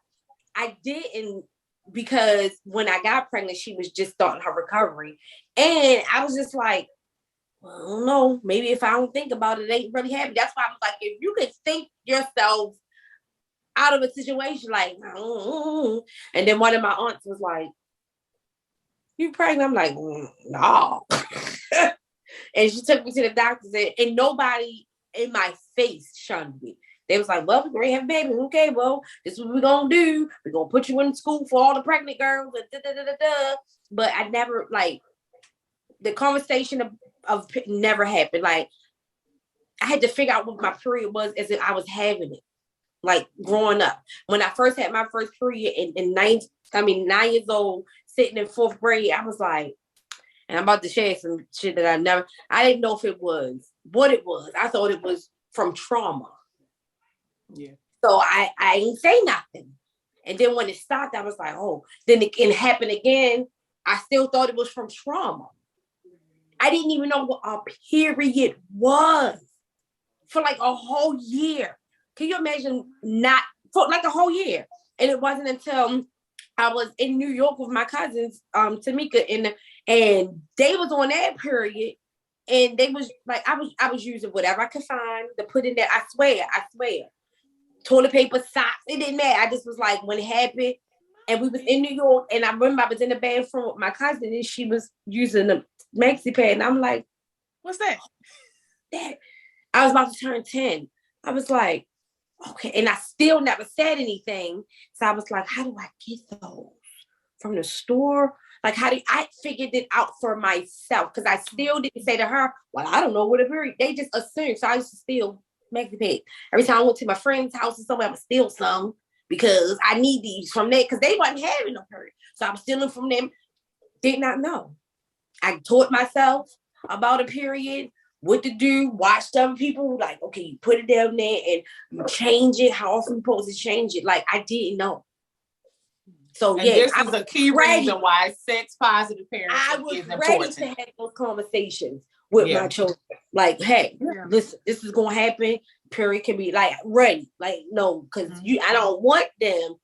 S4: I didn't, because when I got pregnant, she was just starting her recovery. And I was just like, well, I don't know. Maybe if I don't think about it, it ain't really happening. That's why I was like, if you could think yourself out of a situation, like, and then one of my aunts was like, you pregnant? I'm like, no. And she took me to the doctor, and nobody in my face shunned me. They was like, well, we're going to have a baby. Okay, well, this is what we're going to do. We're going to put you in school for all the pregnant girls. But I never, like, the conversation of never happened. Like, I had to figure out what my period was as if I was having it. Like, growing up. When I first had my first period in 9 years old, sitting in 4th grade, I was like, and I'm about to share some shit that I didn't know if it was what it was. I thought it was from trauma.
S1: Yeah.
S4: So I ain't say nothing. And then when it stopped, I was like, oh, then it happened again. I still thought it was from trauma. I didn't even know what a period was for like a whole year. Can you imagine not for like a whole year? And it wasn't until I was in New York with my cousins, Tamika, and they was on that period, and they was like, I was using whatever I could find to put in there. I swear. Toilet paper, socks, it didn't matter. I just was like, when it happened, and we was in New York, and I remember I was in the bathroom with my cousin, and she was using the maxi pad, and I'm like,
S2: what's that?
S4: That I was about to turn 10. I was like, okay, and I still never said anything. So I was like, how do I get those? From the store? Like, I figured it out for myself, because I still didn't say to her, well, I don't know what a period. They just assumed. So I used to steal maxi pad. Every time I went to my friend's house or somewhere, I would steal some because I need these from there, because they wasn't having no period. So I was stealing from them. Did not know. I taught myself about a period, what to do, watched other people, like, okay, you put it down there and you change it. How often you supposed to change it? Like, I didn't know. So,
S1: and this is a key reason why sex positive parenting
S4: I was
S1: is
S4: ready
S1: important.
S4: to have those conversations with my children. Like, hey, listen, this is going to happen. Period can be like ready. Like, no, because I don't want them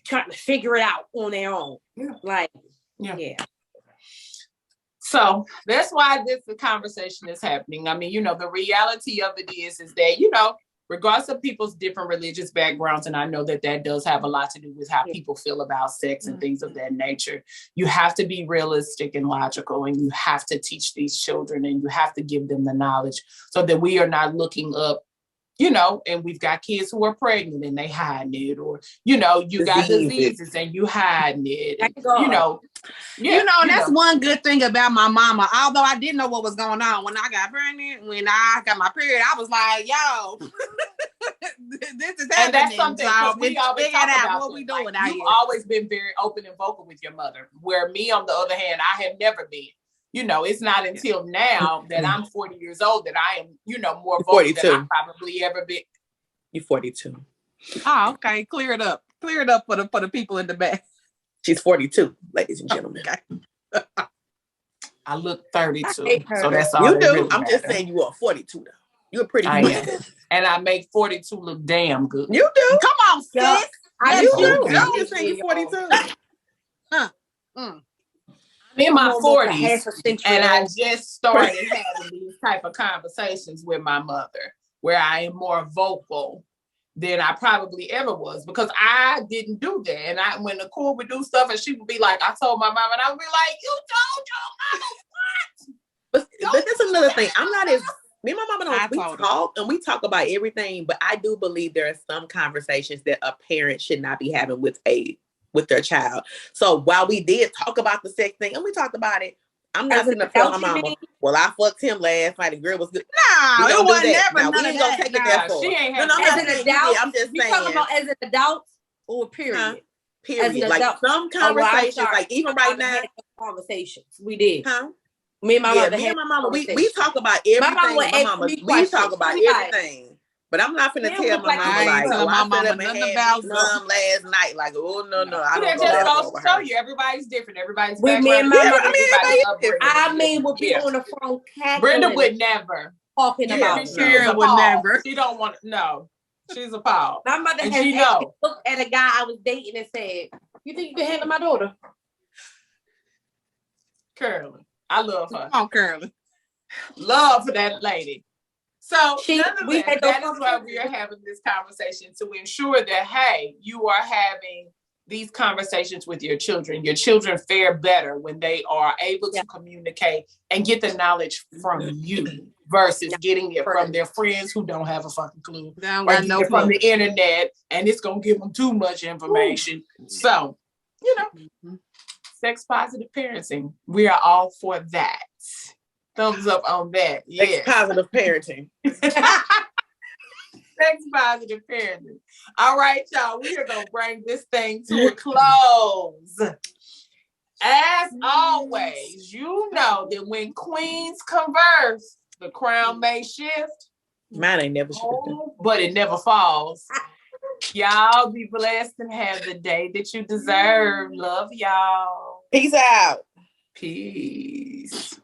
S4: trying to figure it out on their own. Like,
S1: So that's why this conversation is happening. I mean, the reality of it is that, regardless of people's different religious backgrounds, and I know that does have a lot to do with how people feel about sex and things of that nature, you have to be realistic and logical, and you have to teach these children, and you have to give them the knowledge so that we are not looking up, and we've got kids who are pregnant and they hiding it, or, you got diseases and you hiding it, and,
S2: that's one good thing about my mama. Although I didn't know what was going on when I got pregnant, when I got my period, I was like, yo, this is happening. And that's something
S1: we always talk about what we doing out here. You've always been very open and vocal with your mother, where me, on the other hand, I have never been. It's not until now that I'm 40 years old that I am, more vocal 42. Than I've probably ever been.
S3: You're 42.
S2: Oh, okay. Clear it up. Clear it up for the people in the back.
S3: She's 42, ladies and gentlemen.
S2: Okay.
S1: I look 32, so that's all.
S3: You do.
S1: Really
S3: I'm just saying you are 42 though. You're pretty good.
S1: And I make 42 look damn good.
S3: You do.
S2: Come on, sis.
S3: You do. I'm just saying you're 42.
S1: I'm in my
S4: almost a
S1: 40s,
S4: half a century
S1: and I
S4: old.
S1: just started having these type of conversations with my mother, where I am more vocal than I probably ever was, because I didn't do that. And when the cool would do stuff, and she would be like, "I told my mom," and I would be like, "You told your mama what?"
S3: But that's another thing. I'm not as me and my mama don't we
S2: told her.
S3: talk and we talk about everything, but I do believe there are some conversations that a parent should not be having with their child. So while we did talk about the sex thing and we talked about it, I'm not gonna tell my mama, well, I fucked him last night. The girl was good.
S2: No, it wasn't never
S3: Now,
S2: none
S3: we
S2: of
S3: ain't gonna
S2: that.
S3: take it that far.
S1: She ain't
S3: No,
S1: have
S3: I'm
S4: As
S3: not
S4: an
S3: saying you
S4: adult,
S3: did. I'm just
S4: you
S3: saying.
S4: talking about as an adult or period?
S3: Period.
S4: As an
S3: Like
S4: adult.
S3: some conversations,
S4: sorry.
S3: like even right now.
S4: Conversations we did.
S3: Huh?
S4: Me and my mother.
S3: Me and my mama, we talk about everything. My mama, we talk about everything. But I'm not finna tell my mama like, oh, I set up and had some last night. Like, oh no, I don't go that far with
S1: show
S3: her.
S1: you everybody's different. Everybody's
S4: with
S1: background.
S4: me and my mother.
S1: Everybody's upbringing.
S4: I mean, we'll be on the phone cackling.
S1: Brenda would never
S4: talking about.
S2: Sharon would never.
S1: She don't want to. No, she's appalled.
S4: My mother
S1: and
S4: has
S1: she know.
S4: looked at a guy I was dating and said, "You think you can handle my daughter?"
S1: Curly, I love her.
S2: Come on, Curly.
S1: Love for that lady. So nonetheless, that is why we are having this conversation, to ensure that, hey, you are having these conversations with your children. Your children fare better when they are able to communicate and get the knowledge from you versus getting it from their friends who don't have a fucking clue.
S2: They don't got no clue.
S1: From the internet, and it's going to give them too much information. Ooh. So, sex positive parenting. We are all for that. Thumbs up on that. Yes.
S3: Sex positive parenting.
S1: Sex positive parenting. All right, y'all. We are going to bring this thing to a close. As always, you know that when queens converse, the crown may shift.
S3: Mine ain't never shifted.
S1: But it never falls. Y'all be blessed and have the day that you deserve. Love y'all.
S3: Peace out.
S1: Peace.